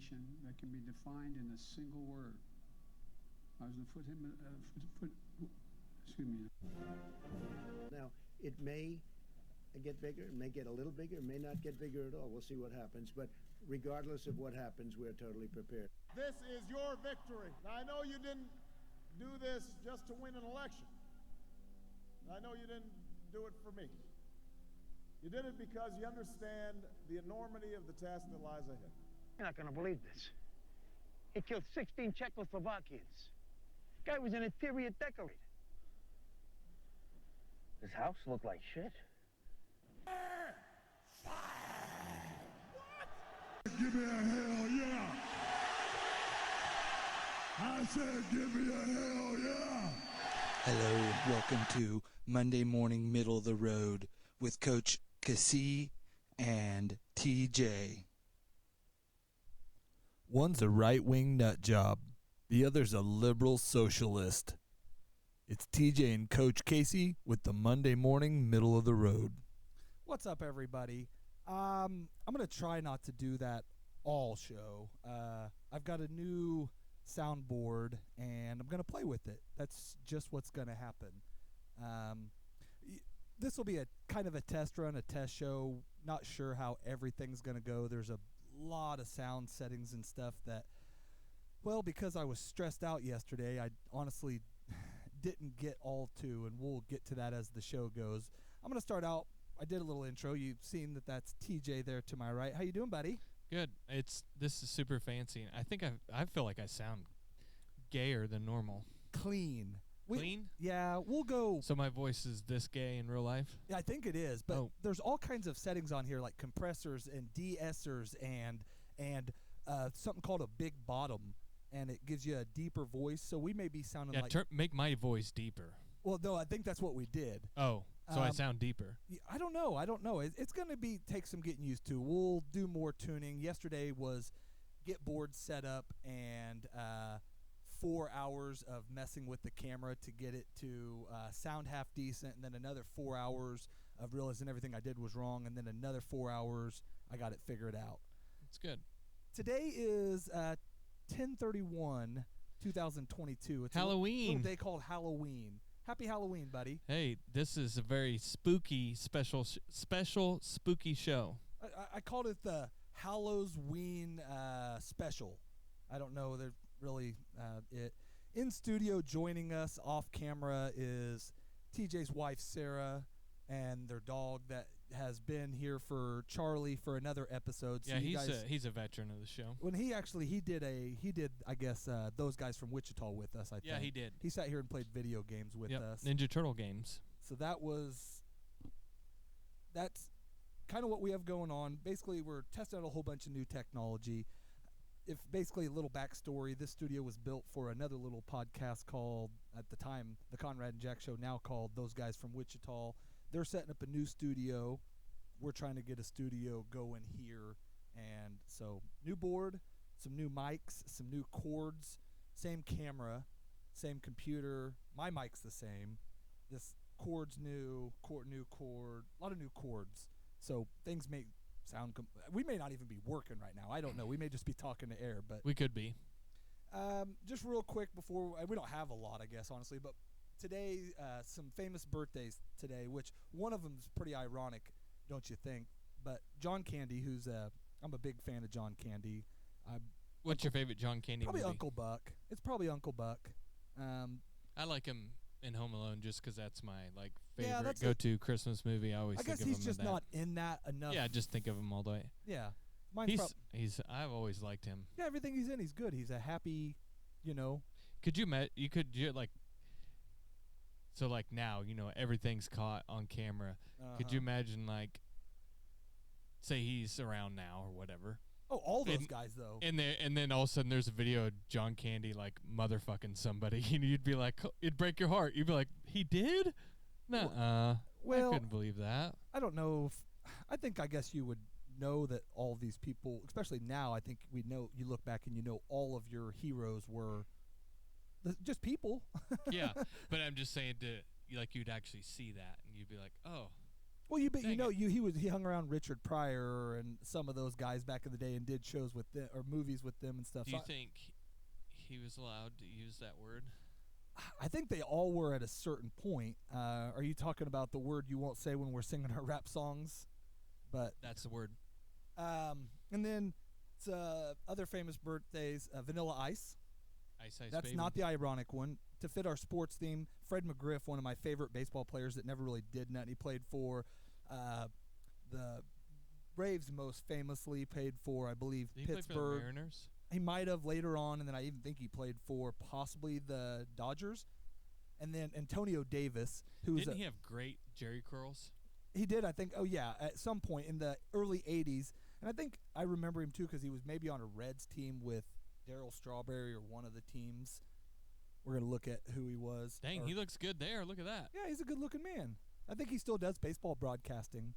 nation that can be defined in a single word. I was going to excuse me. Now, it may get bigger, it may get a little bigger, it may not get bigger at all. We'll see what happens. But regardless of what happens, we're totally prepared. This is your victory. Now, I know you didn't do this just to win an election. I know you didn't do it for me. You did it because you understand the enormity of the task that lies ahead. You're not going to believe this. He killed 16 Czechoslovakians. Guy was an interior decorator. His house looked like shit. What? Give me a hell yeah! I said give me a hell yeah! Hello and welcome to Monday Morning Middle of the Road with Coach Cassie and TJ. One's a right-wing nut job. The other's a liberal socialist. It's TJ and Coach Casey with the Monday Morning Middle of the Road. What's up, everybody? I'm going to try not to do that all show. I've got a new soundboard, and I'm going to play with it. That's just what's going to happen. This will be a kind of a test run, a test show. Not sure how everything's going to go. There's a lot of sound settings and stuff that, well, because I was stressed out yesterday, I honestly didn't get all to, and we'll get to that as the show goes. I'm going to start out. I did a little intro. You've seen that's TJ there to my right. How you doing, buddy? Good. This is super fancy. I think I feel like I sound gayer than normal. Clean. Clean? Yeah, we'll go. So my voice is this gay in real life? Yeah, I think it is. But there's all kinds of settings on here, like compressors and de-essers and something called a big bottom, and it gives you a deeper voice. So we may be sounding like make my voice deeper. Well, no, I think that's what we did. Oh, so I sound deeper. I don't know. It's going to take some getting used to. We'll do more tuning. Yesterday was get boards set up and 4 hours of messing with the camera to get it to sound half decent, and then another 4 hours of realizing everything I did was wrong, and then another 4 hours I got it figured out. It's good. Today is 10/31, 2022. It's Halloween. a little day called Halloween. Happy Halloween, buddy. Hey, this is a very spooky, special spooky show. I called it the Halloween special. I don't know. They're really it. In studio joining us off camera is TJ's wife, Sarah, and their dog that has been here for Charlie for another episode. So yeah, he's a veteran of the show. When he did I guess those guys from Wichita with us. I think. Yeah, he did. He sat here and played video games with us. Ninja Turtle games. So that's kind of what we have going on. Basically, we're testing out a whole bunch of new technology. If basically a little backstory, this studio was built for another little podcast called, at the time, the Conrad and Jack Show, now called Those Guys from Wichita. They're setting up a new studio. We're trying to get a studio going here. And so new board, some new mics, some new cords, same camera, same computer. My mic's the same. This cord's new cord, a lot of new cords. So things may sound we may not even be working right now. I don't know. We may just be talking to air, but we could be. Just real quick before we don't have a lot, I guess, honestly, but today some famous birthdays today, which one of them is pretty ironic, don't you think? But John Candy, I'm a big fan of John Candy. What's your favorite John Candy movie? Probably Uncle Buck. It's probably Uncle Buck. I like him in Home Alone just because that's my favorite go-to Christmas movie. I guess he's just not in that enough. Yeah, just think of him all day. Yeah, I've always liked him. Yeah, everything he's in, he's good. He's a happy, Could you so like now, everything's caught on camera. Could you imagine say he's around now or whatever? Oh, all those guys though. And then all of a sudden there's a video of John Candy motherfucking somebody, and you'd be like, it'd break your heart. You'd be like, he did? Nuh-uh. Well, I couldn't believe that. I don't know. I guess you would know that all these people, especially now, I think we know. You look back and all of your heroes were just people. Yeah, but I'm just saying you'd actually see that, and you'd be like, oh. Well, you Dang know it. he hung around Richard Pryor and some of those guys back in the day and did shows with them or movies with them and stuff. Do So you think he was allowed to use that word? I think they all were at a certain point. Are you talking about the word you won't say when we're singing our rap songs? But That's the word. and then other famous birthdays, Vanilla Ice. Ice Ice That's Baby. not the ironic one. To fit our sports theme, Fred McGriff, one of my favorite baseball players that never really did nothing. He played for the Braves most famously, played for, I believe, Did he play Pittsburgh. for the Mariners? He might have later on, and then I even think he played for possibly the Dodgers. And then Antonio Davis, who's Didn't he have great Jerry curls? he did, I think, at some point in the early 80s. And I think I remember him, too, because he was maybe on a Reds team with Darryl Strawberry or one of the teams. We're going to look at who he was. Dang, he looks good there. Look at that. Yeah, he's a good-looking man. I think he still does baseball broadcasting.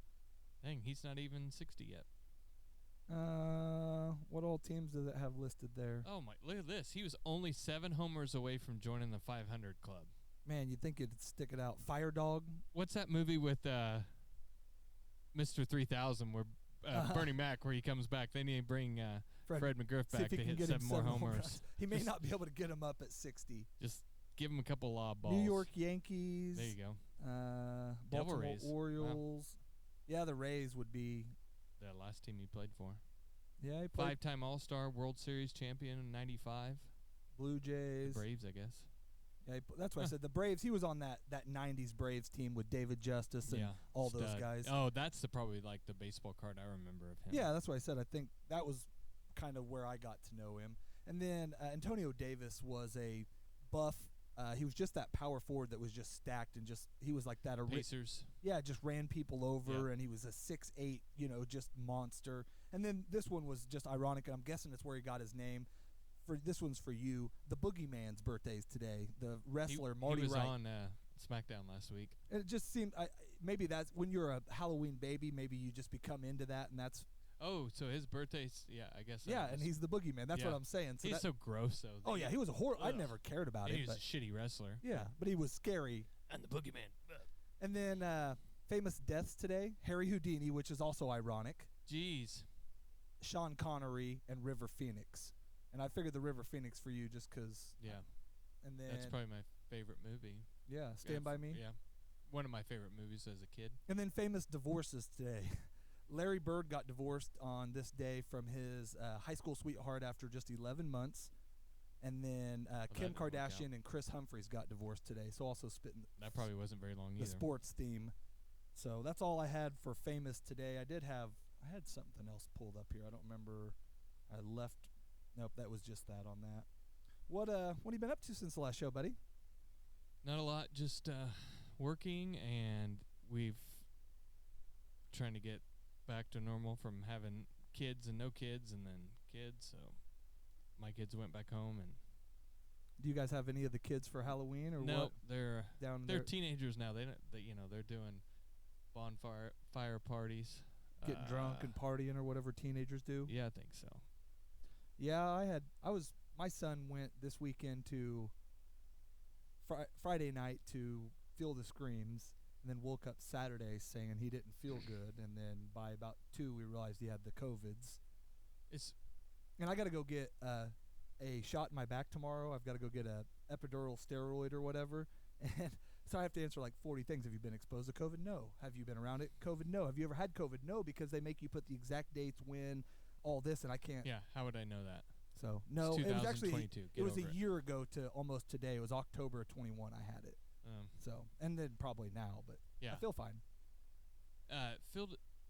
Dang, he's not even 60 yet. What all teams does it have listed there? Oh, my. Look at this. He was only 7 homers away from joining the 500 club. Man, you'd think it'd stick it out. Fire Dog. What's that movie with Mr. 3000 where Bernie Mac, where he comes back? They need to bring Fred McGriff See back if he to can hit get him 7 more home homers. runs. He may Just- not be able to get him up at 60. Just give him a couple lob balls. New York Yankees. There you go. Baltimore Rays. Wow. Orioles. Yeah, the Rays would be. The last team he played for. Yeah, he played 5-time All-Star, World Series champion in '95. Blue Jays. Braves, I guess. Yeah, that's why I said the Braves. He was on that 90s Braves team with David Justice and all those stud. guys. Oh, that's probably like the baseball card I remember of him. Yeah, that's why I said I think that was kind of where I got to know him. And then Antonio Davis was a buff. He was just that power forward that was just stacked and just he was like that. Pacers. Yeah, just ran people over, Yeah. and he was a 6'8", just monster. And then this one was just ironic, and I'm guessing it's where he got his name. This one's for you. The Boogeyman's birthday's today. The wrestler Marty He was Wright. on SmackDown last week. And it just seemed maybe that's when you're a Halloween baby. Maybe you just become into that, and that's Oh, so his birthday's I guess. that yeah. And is- he's the Boogeyman. That's what Yeah. I'm saying. So he's that, so gross though. oh yeah, he was a horror. I Ugh. never cared about And him. he was But a shitty wrestler. yeah, but he was scary. And the Boogeyman. And then famous deaths today: Harry Houdini, which is also ironic. Jeez. Sean Connery and River Phoenix. And I figured the River Phoenix for you just because. Yeah. And then That's probably my favorite movie. yeah, Stand By Me. Yeah. One of my favorite movies as a kid. And then famous divorces today. Larry Bird got divorced on this day from his high school sweetheart after just 11 months. And then Kim didn't work out. Kardashian and Chris Humphries got divorced today. So also spitting That probably wasn't very long the either. sports theme. So that's all I had for famous today. I had something else pulled up here. I don't remember. I left. Nope, that was just that on that. What have you been up to since the last show, buddy? Not a lot, just working, and we've trying to get back to normal from having kids and no kids and then kids. So my kids went back home, and Do you guys have any of the kids for Halloween or no, what? they're Down they're there, teenagers now. They're doing fire parties, getting drunk and partying or whatever teenagers do. Yeah, I think so. Yeah, my son went this weekend to Friday night to Feel the Screams, and then woke up Saturday saying he didn't feel good, and then by about 2 we realized he had the COVIDs. And I got to go get a shot in my back tomorrow. I've got to go get a epidural steroid or whatever, and so I have to answer like 40 things. Have you been exposed to COVID? No. Have you been around it? COVID? No. Have you ever had COVID? No, because they make you put the exact dates when all this, and I can't. Yeah, how would I know that? So no, It's it was actually 2022. it Get was a over it. year ago to almost today. It was October of 21. I had it. So and then probably now, but Yeah. I feel fine.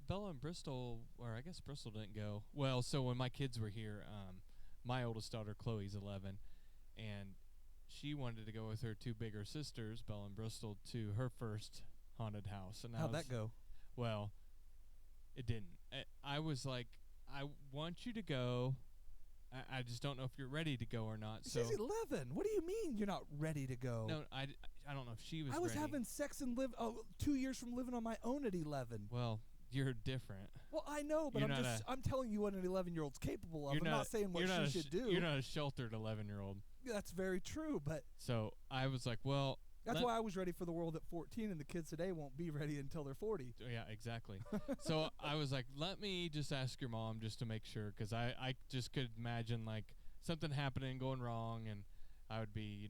Bella and Bristol, or I guess Bristol didn't go. Well, so when my kids were here, my oldest daughter Chloe's 11, and she wanted to go with her 2 bigger sisters, Bella and Bristol, to her first haunted house. And How'd that go? Well, it didn't. I was like, I want you to go. I just don't know if you're ready to go or not. She's So 11. What do you mean you're not ready to go? no, I don't know if she was. I was ready. having sex and 2 years from living on my own at 11. Well, you're different. Well, I know, but You're not I'm telling you what an 11-year-old's capable of. I'm not saying what she should do. You're not a sheltered 11-year-old. That's very true, but So I was like, well, That's why I was ready for the world at 14, and the kids today won't be ready until they're 40. Yeah, exactly. So I was like, let me just ask your mom just to make sure, because I just could imagine, like, something happening, going wrong, and I would be,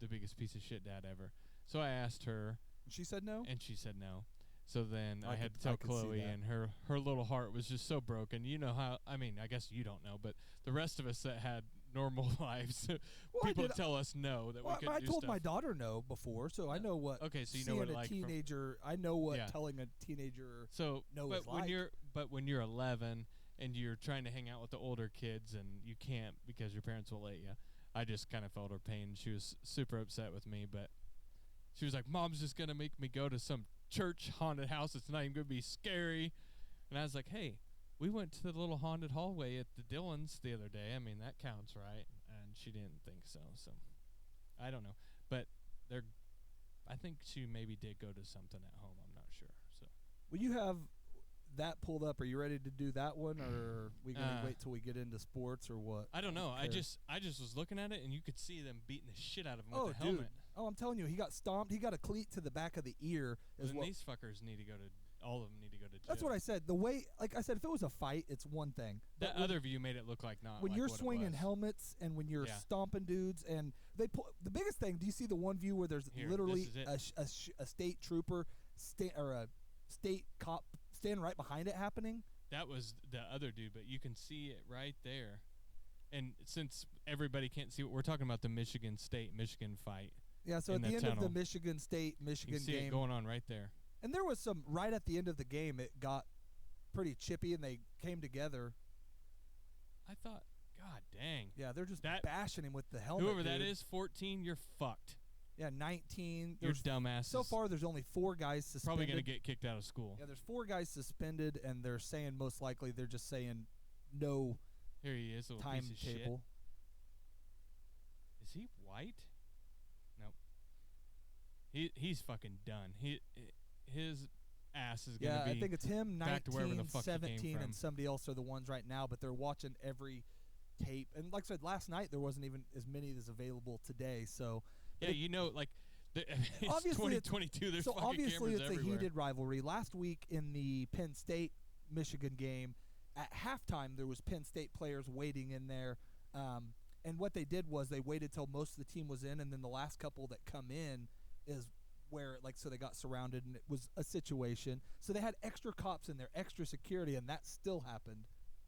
the biggest piece of shit dad ever. So I asked her. She said no? And she said no. So then I had to I tell could see Chloe, that. and her little heart was just so broken. You know how, I mean, I guess you don't know, but the rest of us that had normal lives, people tell us no, that we couldn't I do told stuff. my daughter no before, so I know what. Okay, so you know seeing what, a like, from- teenager, I know what Yeah. telling a teenager So, no but is when like. when you're 11 and you're trying to hang out with the older kids and you can't because your parents will let you, I just kind of felt her pain. She was super upset with me, but she was like, "Mom's just gonna make me go to some church haunted house. It's not even gonna be scary." And I was like, "Hey, we went to the little haunted hallway at the Dillons the other day. I mean, that counts, right?" And she didn't think so. So I don't know, but I think she maybe did go to something at home. I'm not sure. So. Will you have that pulled up? Are you ready to do that one, or are we gonna wait till we get into sports, or what? I don't know. care. I just was looking at it, and you could see them beating the shit out of him Oh, with the dude. helmet. Oh, I'm telling you, he got stomped. He got a cleat to the back of the ear. Is And what, these fuckers need to go to. All of them need to go to jail. that's what I said. The way, like I said, if it was a fight, it's one thing. That But other view made it look like not. when like you're what it swinging was. helmets and when you're Yeah. stomping dudes, and they pull the biggest thing. Do you see the one view where there's Here, literally this is a state trooper or a state cop standing right behind it happening? That was the other dude, but you can see it right there. And since everybody can't see what we're talking about, the Michigan fight. Yeah. So in at the the end of tunnel. the Michigan You can see game, it going on right there. and there was some right at the end of the game. It got pretty chippy, and they came together. I thought, God dang. Yeah, they're just That- bashing him with the helmet. Whoever that dude. is, 14, you're fucked. Yeah, 19. You're There's dumbasses. So far, there's only 4 guys suspended. Probably going to get kicked out of school. Yeah, there's 4 guys suspended, and they're saying most likely they're just saying no Here he is, little piece of shit. timetable. Is he white? Nope. He's fucking done. His ass is gonna Yeah, be. I think it's him, back to wherever 19, the fuck he came 17, from. and somebody else are the ones right now, but they're watching every tape. And like I said, last night there wasn't even as many as available today. So Yeah, like it's Obviously it's- 2022. There's so fucking obviously cameras it's everywhere. a heated rivalry. Last week in the Penn State Michigan game, at halftime there was Penn State players waiting in there, and what they did was they waited till most of the team was in, and then the last couple that come in is where so they got surrounded, and it was a situation. So they had extra cops in there, extra security, and that still happened.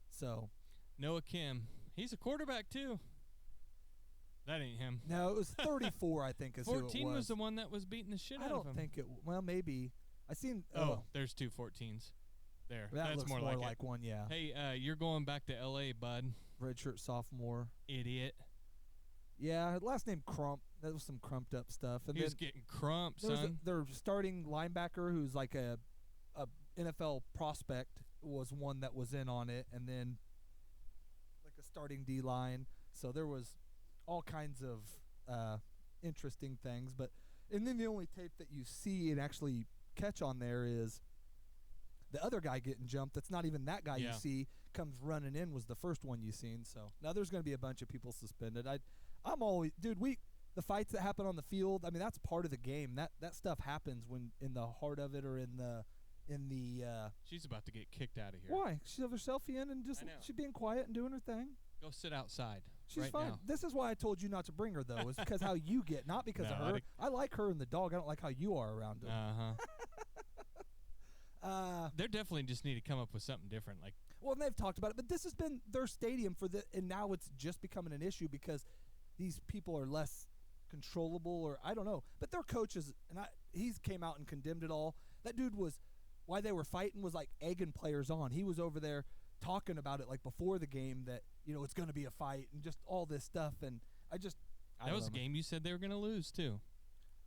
So Noah Kim, he's a quarterback too. That ain't him. no, it was 34, I think, is 14 who it was the one that was beating the shit I out of him. don't think it. Well, maybe I seen. Oh, there's 2 14s. There. that That's looks more like it. one. Yeah. Hey, you're going back to L.A., bud. Redshirt sophomore. Idiot. Yeah, last name Crump. That was some crumped up stuff. And He was getting crumped, there was son. their starting linebacker, who's like a NFL prospect, was one that was in on it, and then like a starting D line. So there was all kinds of interesting things. And then the only tape that you see and actually catch on there is the other guy getting jumped. That's not even that guy you Yeah. see comes running in was the first one you seen. So now there's going to be a bunch of people suspended. I'm always, dude. The fights that happen on the field. I mean, that's part of the game. That stuff happens when in the heart of it or in the. She's about to get kicked out of here. Why? She have her selfie in and just I know. she's being quiet and doing her thing. Go sit outside. She's right fine. now. This is why I told you not to bring her though. Is because how you get, not because No, of I'd her. I like her and the dog. I don't like how you are around her. They definitely just need to come up with something different. Like, Well, and they've talked about it, but this has been their stadium and now it's just becoming an issue because these people are less controllable, or I don't know. But their coaches, he's came out and condemned it all. That dude why they were fighting was like egging players on. He was over there talking about it like before the game that it's going to be a fight and just all this stuff. And that was a game you said they were going to lose too.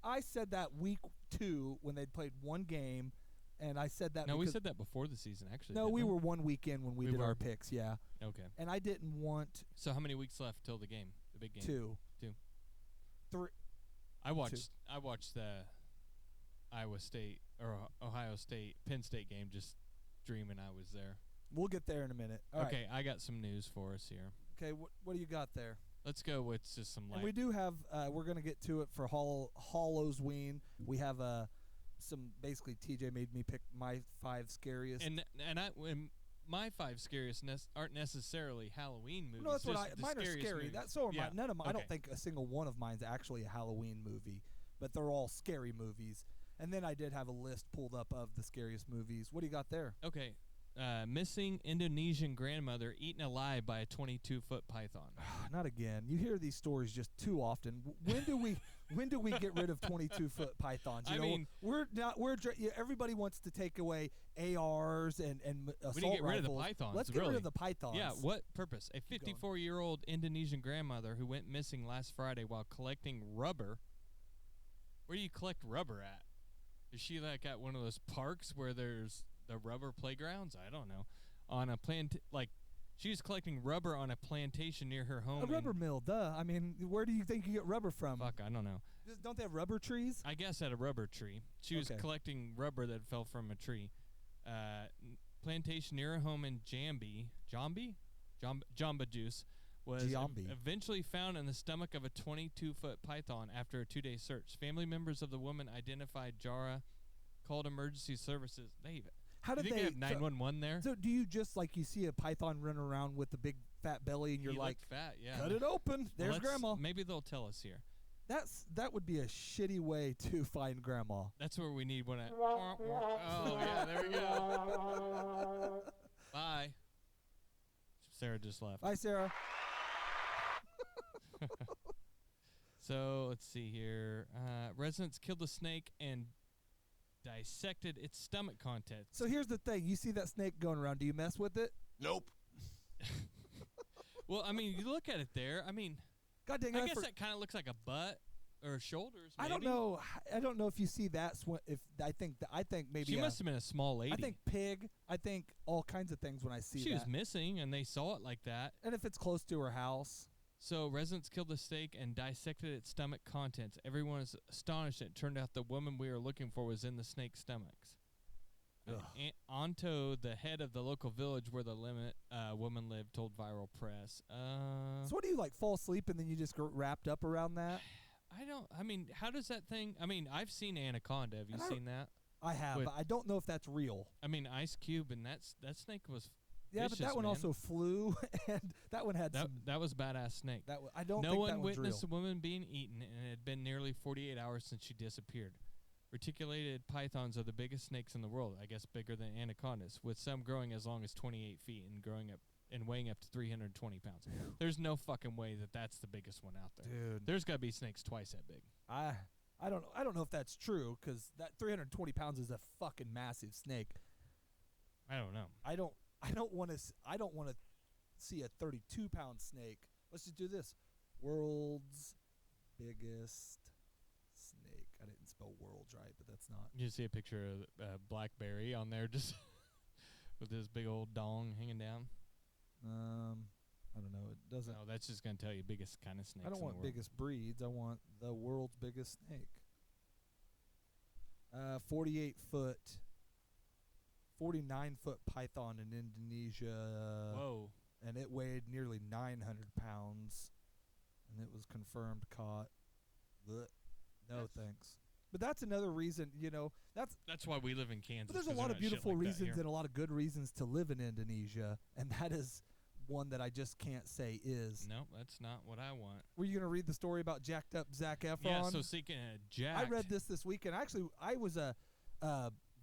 I said that week 2 when they'd played one game. And I said that. No, we said that before the season, actually. No, didn't we we? were 1 week in when we did our picks, yeah. Okay. And I didn't want So how many weeks left till the game, the big game? 2. 3. I watched the Iowa State or Ohio State, Penn State game just dreaming I was there. We'll get there in a minute. All right. Okay, I got some news for us here. Okay, what do you got there? Let's go with just some light. And we do have, we're going to get to it for Halloween. We have basically TJ made me pick my 5 scariest. And my 5 scariest aren't necessarily Halloween movies. No, that's what mine are scariest scary. movies. So are mine. None of them. I Okay. don't think a single one of mine's actually a Halloween movie, but they're all scary movies. And then I did have a list pulled up of the scariest movies. What do you got there? Okay. Missing Indonesian grandmother eaten alive by a 22-foot python. Not again. You hear these stories just too often. When do we get rid of 22-foot pythons? You know, mean, everybody wants to take away ARs and assault we need to get rid of the rifles. pythons. Let's really. get rid of the pythons. Yeah, what purpose? A Keep going. 54-year-old Indonesian grandmother who went missing last Friday while collecting rubber. Where do you collect rubber at? Is she like at one of those parks where there's the rubber playgrounds? I don't know. On a she was collecting rubber on a plantation near her home. A rubber mill, duh. I mean, where do you think you get rubber from? Fuck, I don't know. Don't they have rubber trees? I guess at a rubber tree. She was Okay. collecting rubber that fell from a tree. Plantation near her home in Jamba Juice was eventually found in the stomach of a 22-foot python after a 2-day search. Family members of the woman identified Jara, called emergency services. How did you think they have 911 there? So do you just you see a python run around with a big fat belly and you're He like, looked fat, yeah. cut it open. There's grandma. Maybe they'll tell us here. That would be a shitty way to find grandma. That's where we need one at. Oh, yeah, there we go. Bye. Sarah just left. Bye, Sarah. So, let's see here. Residents killed a snake and dissected its stomach contents. So here's the thing. You see that snake going around. Do you mess with it? Nope. Well, I mean, you look at it there. I mean, God dang, I guess that kind of looks like a butt or shoulders. Maybe. I don't know. I don't know if you see that. I think maybe she must have been a small lady. I think pig. I think all kinds of things when I see that. She was missing, and they saw it like that. And if it's close to her house. So residents killed the snake and dissected its stomach contents. Everyone is astonished. It turned out the woman we were looking for was in the snake's stomachs. Anto, the head of the local village where the woman lived, told Viral Press. So what do you fall asleep and then you just get wrapped up around that? I mean, how does that thing? I mean, I've seen Anaconda. Have you seen that? I have, but I don't know if that's real. I mean, Ice Cube and that snake was. Yeah, vicious, but that one man. also flew, and that one had that was a badass snake. I don't. No think one that one's witnessed real. a woman being eaten, and it had been nearly 48 hours since she disappeared. Reticulated pythons are the biggest snakes in the world. I guess bigger than anacondas, with some growing as long as 28 feet and weighing up to 320 pounds. There's no fucking way that's the biggest one out there. Dude, there's got to be snakes twice that big. I don't know if that's true because that 320 pounds is a fucking massive snake. I don't know. I don't want to see a 32-pound snake. Let's just do this. World's biggest snake. I didn't spell world's right, but that's not. You see a picture of Blackberry on there just with his big old dong hanging down? I don't know. It doesn't. No, that's just going to tell you biggest kind of snakes I don't in want the world. biggest breeds. I want the world's biggest snake. 48-foot, 49-foot python in Indonesia. Whoa. And it weighed nearly 900 pounds. And it was confirmed caught. Blech. No thanks. But that's another reason, that's why we live in Kansas. But there's a lot of beautiful reasons and a lot of good reasons to live in Indonesia, and that is one that I just can't say is. No, that's not what I want. Were you going to read the story about jacked up Zac Efron? Yeah, so speaking of jacked. I read this weekend. Actually, I was a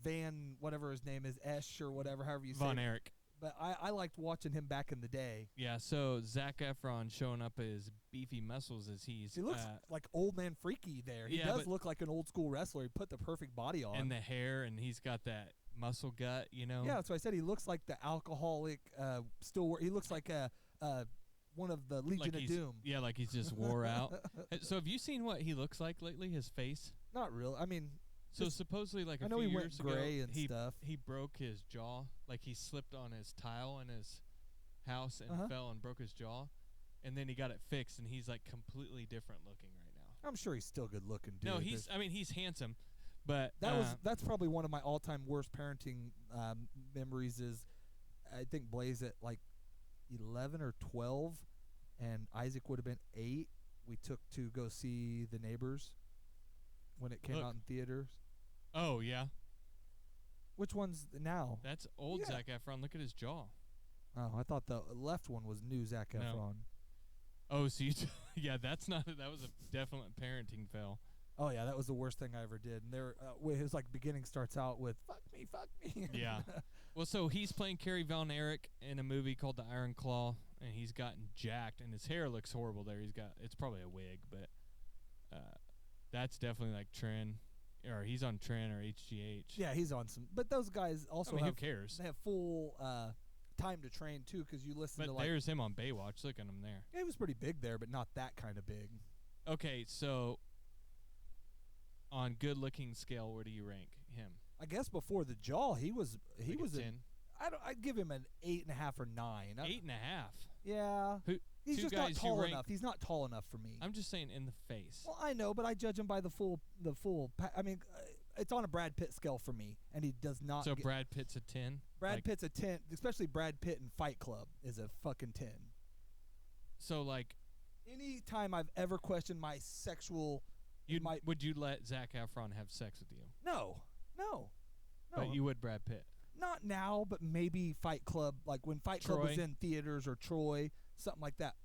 Van, whatever his name is, Esch or whatever, however you say Von it. Erich. But I liked watching him back in the day. Yeah, so Zac Efron showing up his beefy muscles as he looks like old man freaky there. He does look like an old school wrestler. He put the perfect body on. And the hair, and he's got that muscle gut, Yeah, that's what I said. He looks like the alcoholic, he looks like one of the Legion of Doom. Yeah, like he's just wore out. So have you seen what he looks like lately, his face? Not real. I mean... So supposedly, like I a know few he years went gray ago, and stuff. He broke his jaw. Like he slipped on his tile in his house and fell and broke his jaw. And then he got it fixed, and he's like completely different looking right now. I'm sure he's still good looking, dude. No, he's handsome, but that's probably one of my all-time worst parenting memories. Is I think Blaze at like 11 or 12, and Isaac would have been 8. We took to go see The Neighbors when it came Look. out in theaters. Oh, yeah. Which one's now? That's old Yeah. Zac Efron. Look at his jaw. Oh, I thought the left one was new Zac No. Efron. Oh, so you yeah, that was a definite parenting fail. Oh yeah, that was the worst thing I ever did. And there, his like beginning starts out with "fuck me, fuck me." Yeah. Well, so he's playing Kerry Von Erich in a movie called The Iron Claw, and he's gotten jacked, and his hair looks horrible there. It's probably a wig, but that's definitely like Tren, or he's on Tren or HGH. Yeah, he's on some. But those guys also who have cares? They have full time to train too, because you listen But to like. there's him on Baywatch. Look at him there. Yeah, he was pretty big there, but not that kind of big. Okay, so on good-looking scale, where do you rank him? I guess before the jaw, he was Like a a 10? I'd give him an 8.5 or 9. 8.5. Yeah. He's two just not guys you tall rank- enough. He's not tall enough for me. I'm just saying in the face. Well, I know, but I judge him by the full. I mean, it's on a Brad Pitt scale for me, and he does not. So Brad Pitt's a 10? Brad Pitt's a 10, especially Brad Pitt in Fight Club is a fucking 10. So, like, Any time I've ever questioned my sexual, would you let Zac Efron have sex with you? no. But you would Brad Pitt. Not now, but maybe Fight Club, like when Fight Club was Troy? in theaters, or Troy, something like that.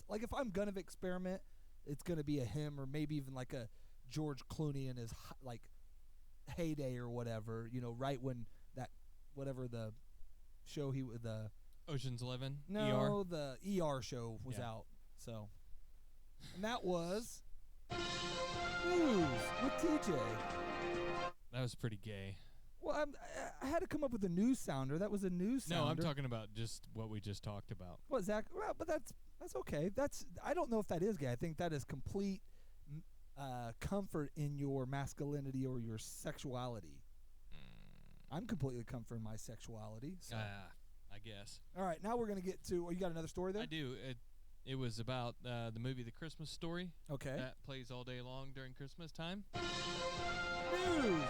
Like if I'm gonna experiment, it's gonna be a him, or maybe even like a George Clooney in his like heyday or whatever. You know, right when that whatever the show the Ocean's 11? no the ER show was Yeah. out. So, and that was news with TJ. That was pretty gay. Well, I had to come up with a news sounder. That was a news sounder. No, I'm talking about just what we just talked about. What, Zach? Well, but that's okay. I don't know if that is gay. I think that is complete comfort in your masculinity or your sexuality. I'm completely comfort in my sexuality. So. I guess. All right, now we're gonna get to. Oh, you got another story there? I do. It was about the movie The Christmas Story. Okay. That plays all day long during Christmas time. News.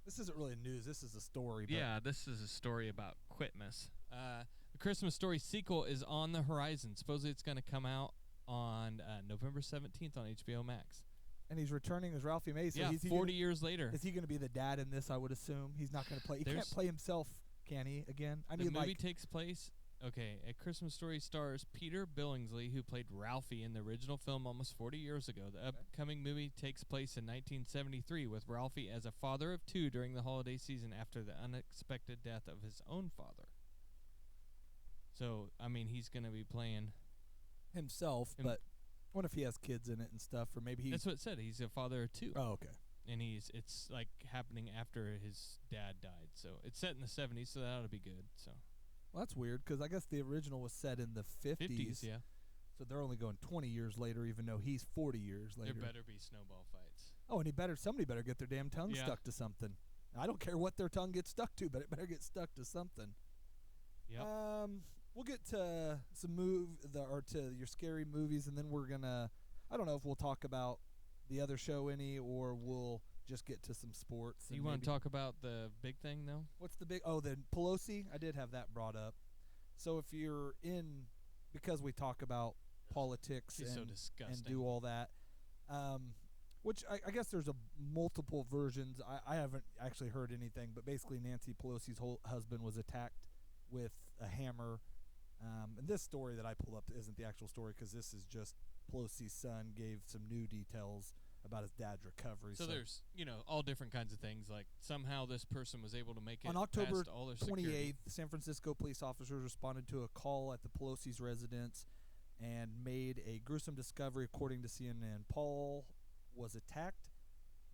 This isn't really news. This is a story. But Yeah, this is a story about Quitmas. The Christmas Story sequel is on the horizon. Supposedly it's going to come out on November 17th on HBO Max. And he's returning as Ralphie May. So Yeah, is he 40 gonna, years later. Is he going to be the dad in this? I would assume he's not going to play. He can't play himself, can he? Again, I The mean, movie like takes place. Okay, A Christmas Story stars Peter Billingsley, who played Ralphie in the original film almost 40 years ago. The upcoming movie takes place in 1973 with Ralphie as a father of 2 during the holiday season after the unexpected death of his own father. So, I mean, he's going to be playing himself, but what if he has kids in it and stuff, or maybe he? That's what it said. He's a father of 2. Oh, okay. And it's like happening after his dad died. So it's set in the 70s, so that ought to be good. So. Well, that's weird because I guess the original was set in the 50s. Yeah. So they're only going 20 years later, even though he's 40 years later. There better be snowball fights. Oh, and somebody better get their damn tongue Yeah. stuck to something. I don't care what their tongue gets stuck to, but it better get stuck to something. Yep. We'll get to to your scary movies, and then we're gonna. I don't know if we'll talk about the other show any, or we'll just get to some sports. You want to talk about the big thing, though? What's the big? Oh, the Pelosi. I did have that brought up. So if you're in, because we talk about politics She's so disgusting. and do all that, which I guess there's multiple versions. I haven't actually heard anything, but basically Nancy Pelosi's husband was attacked with a hammer. And this story that I pulled up isn't the actual story because this is just Pelosi's son gave some new details about his dad's recovery. So there's, all different kinds of things. Like somehow this person was able to make it on October past all their security. 28th, San Francisco police officers responded to a call at the Pelosi's residence and made a gruesome discovery, according to CNN. Paul was attacked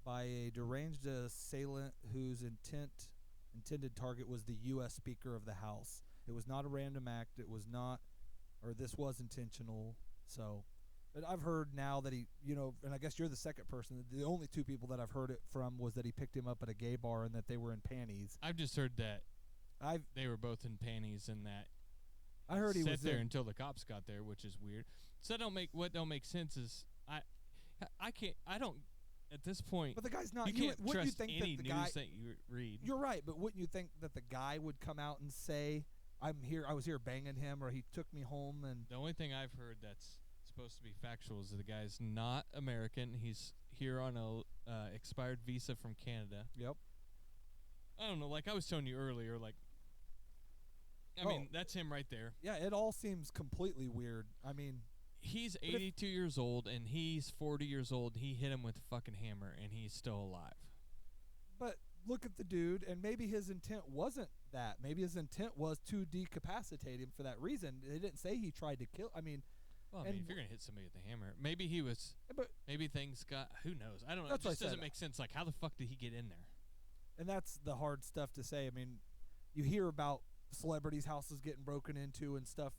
by a deranged assailant whose intended target was the U.S. Speaker of the House. It was not a random act. It was not, or this was intentional. So, but I've heard now that he, and I guess you're the second person. The only 2 people that I've heard it from was that he picked him up at a gay bar and that they were in panties. I've just heard that they were both in panties and that I heard he was there until the cops got there, which is weird. So what don't make sense is I don't at this point. But the guy's not. You can't wouldn't trust you think any that the news guy, that you read. You're right, but wouldn't you think that the guy would come out and say, "I'm here. I was here banging him," or he took me home? And the only thing I've heard that's supposed to be factual is the guy's not American. He's here on a expired visa from Canada. Yep. I don't know. Like I was telling you earlier, like I mean, that's him right there. Yeah, it all seems completely weird. I mean, he's 82 years old and he's 40 years old. He hit him with a fucking hammer and he's still alive. But look at the dude, and maybe his intent wasn't that. Maybe his intent was to decapacitate him for that reason. They didn't say he tried to kill. I mean, well, I mean, if you're gonna hit somebody with a hammer, maybe he was. But maybe things got. Who knows? I don't know. It That's what I just doesn't said. make sense. Like, how the fuck did he get in there? and that's the hard stuff to say. I mean, you hear about celebrities' houses getting broken into and stuff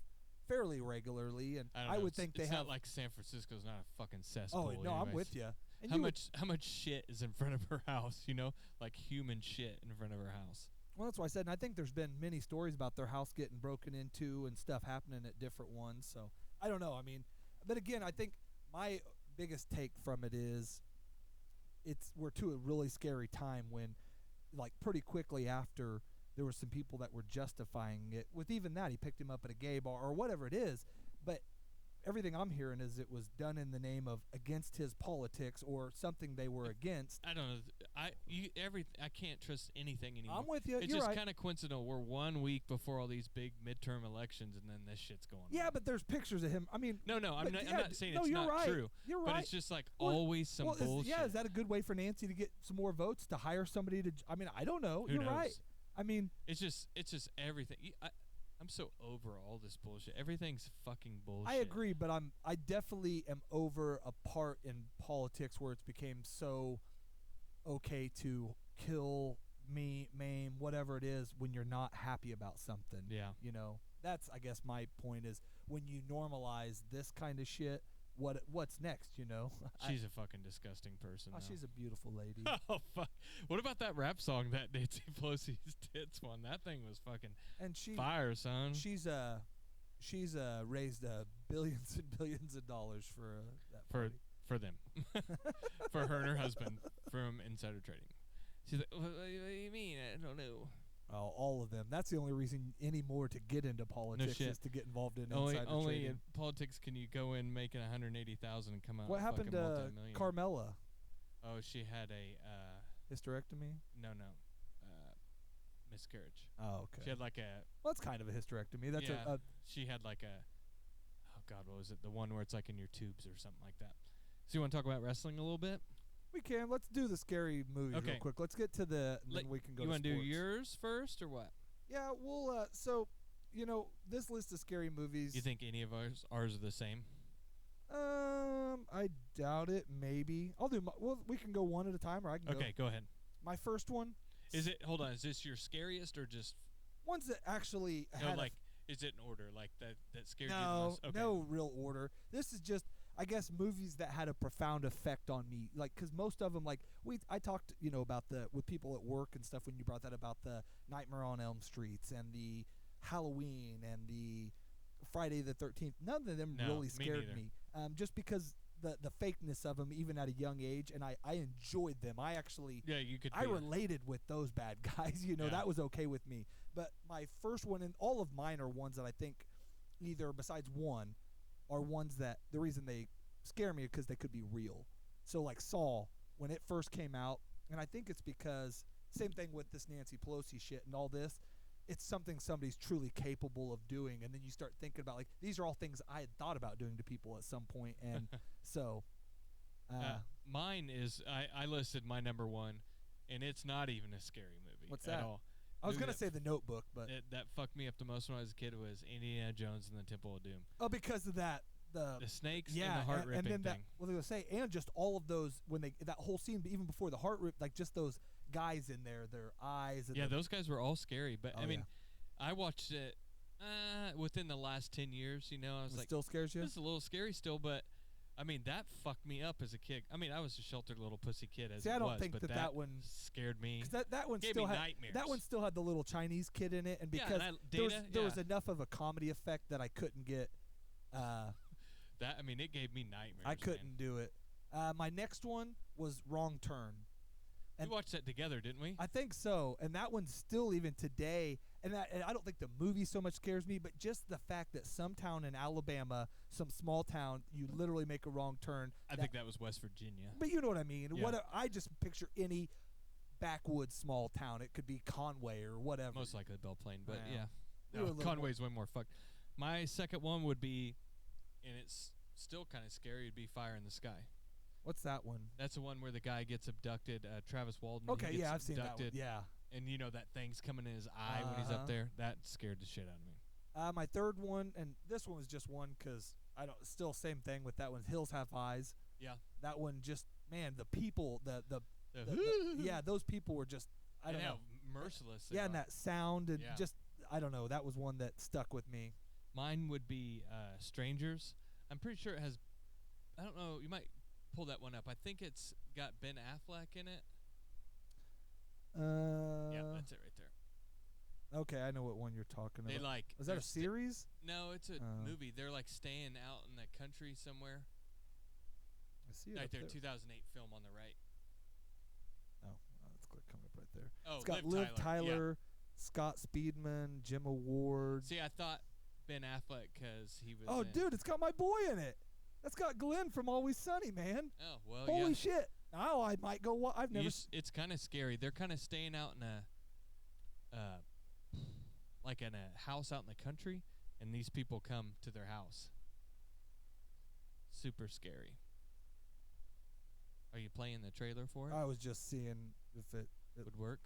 fairly regularly, and I don't I know, would think they it's have. not like San Francisco's not a fucking cesspool. Oh no, I'm anyways. with you. And How much shit is in front of her house? You know, like human shit in front of her house. Well, that's why I said, and I think there's been many stories about their house getting broken into and stuff happening at different ones. So I don't know. I mean, but again, I think my biggest take from it is we're to a really scary time when, like, pretty quickly after, there were some people that were justifying it with even that. He picked him up at a gay bar or whatever it is. But everything I'm hearing is it was done in the name of against his politics or something they were against. I don't know. I can't trust anything anymore. I'm with you. It's You're just right. kind of coincidental. We're 1 week before all these big midterm elections, and then this shit's going on. Yeah, but there's pictures of him. I mean, No, I'm not saying no, it's you're not right. true. You're But right. it's just like Well, always some bullshit. Is that a good way for Nancy to get some more votes, to hire somebody to? I mean, I don't know. Who You're knows? right. I mean, It's just everything. I'm so over all this bullshit. Everything's fucking bullshit. I agree, but I definitely am over a part in politics where it's became so okay to kill, maim, whatever it is when you're not happy about something. Yeah. You know, that's, I guess, my point is when you normalize this kind of shit, what's next, you know? She's a fucking disgusting person. Oh, though. she's a beautiful lady. Oh fuck! What about that rap song that Nancy Pelosi's tits won? That thing was fucking And she fire, son. She's raised billions and billions of dollars for that party. for them, for her and her husband from insider trading. She's like, what do you mean? I don't know. Oh, all of them. That's the only reason anymore to get into politics shit. is to get involved in Only insider trading. in politics can you go in making 180,000 and come out. What happened fucking to multi-millionaire. Carmela? Oh, she had a Hysterectomy? no miscarriage. Oh, okay. She had like a Well, that's kind of a hysterectomy. That's yeah. a She had like a oh god, what was it? The one where it's like in your tubes or something like that. So you want to talk about wrestling a little bit? we can. Let's do the scary movies real Okay. quick. Let's get to the. Like, Then we can go. You to want to do sports. yours first or what? Yeah, we'll. So, you know, this list of scary movies. You think any of ours are the same? I doubt it. Maybe I'll do. Well, we can go one at a time, or I can Okay, go ahead. My first one. Is it? Hold on. Is this your scariest or just Ones that actually no? had a Like, is it in order? Like that scared you the no, most? Okay. no real order. This is just, I guess, movies that had a profound effect on me. Like, because most of them, like I talked, you know, about with people at work and stuff when you brought that about the Nightmare on Elm Streets and the Halloween and the Friday the 13th. None of them No, really me scared neither. me. Just because the fakeness of them, even at a young age, and I enjoyed them. I actually. Yeah, you could. I feel it. related with those bad guys. You know, Yeah. that was okay with me. But my first one, and all of mine are ones that I think either besides one are ones that the reason they scare me because they could be real. So like Saw, when it first came out, and I think it's because same thing with this Nancy Pelosi shit and all this, it's something somebody's truly capable of doing, and then you start thinking about, like, these are all things I had thought about doing to people at some point, and so Mine is I listed my number one, and it's not even a scary movie. What's at that? all. I was Movie gonna say The Notebook, but that fucked me up the most when I was a kid was Indiana Jones and the Temple of Doom. oh, because of that The snakes yeah, and the heart and ripping then thing. what I was gonna say, and just all of those when that whole scene, but even before the heart rip, like just those guys in there, their eyes. And Yeah, those guys were all scary. But Oh, I mean, yeah. I watched it within the last 10 years. You know, I was It like, still scares you. this is a little scary still, but I mean, that fucked me up as a kid. I mean, I was a sheltered little pussy kid as See, it I don't was, think but that one scared me. 'Cause that one Gave still me had nightmares. that one still had the little Chinese kid in it, and Yeah, because and there was Data, enough of a comedy effect that I couldn't get. That I mean, it gave me nightmares. I couldn't do it. My next one was Wrong Turn. We watched that together, didn't we? I think so, and that one still even today, and I don't think the movie so much scares me, but just the fact that some town in Alabama, some small town, you literally make a wrong turn. I think that was West Virginia. But you know what I mean. Yeah. I just picture any backwoods small town. It could be Conway or whatever. Most likely Belle Plaine, but Wow. yeah. No, Conway's way more fucked. My second one would be, and it's still kind of scary, it'd be Fire in the Sky. What's that one? That's the one where the guy gets abducted, Travis Walden. Okay, he gets I've seen that one. abducted, Yeah. And you know that thing's coming in his eye when he's up there? That scared the shit out of me. My third one, and this one was just one because I don't. Still, same thing with that one. Hills Have Eyes. Yeah. That one just, man, the people, yeah, those people were just, I don't know, merciless. Yeah, and that sound and Yeah. just, I don't know. That was one that stuck with me. Mine would be Strangers. I'm pretty sure it has. I don't know. You might pull that one up. I think it's got Ben Affleck in it. Yeah, that's it right there. Okay, I know what one you're talking They about. like. Is that they're a series? No, it's a movie. They're like staying out in the country somewhere. I see it Right up there, there. 2008 film on the right. Oh, it's coming up right there. Oh, it's got Liv Liv Tyler, yeah. Tyler, Scott Speedman, Jim Award. See, I thought Ben Affleck because he was. Oh, in dude, it's got my boy in it. That's got Glenn from Always Sunny, man. Oh well, Holy yeah. shit! Now I might go. I've never. It's kind of scary. They're kind of staying out in a, like in a house out in the country, and these people come to their house. Super scary. Are you playing the trailer for it? I was just seeing if it would work.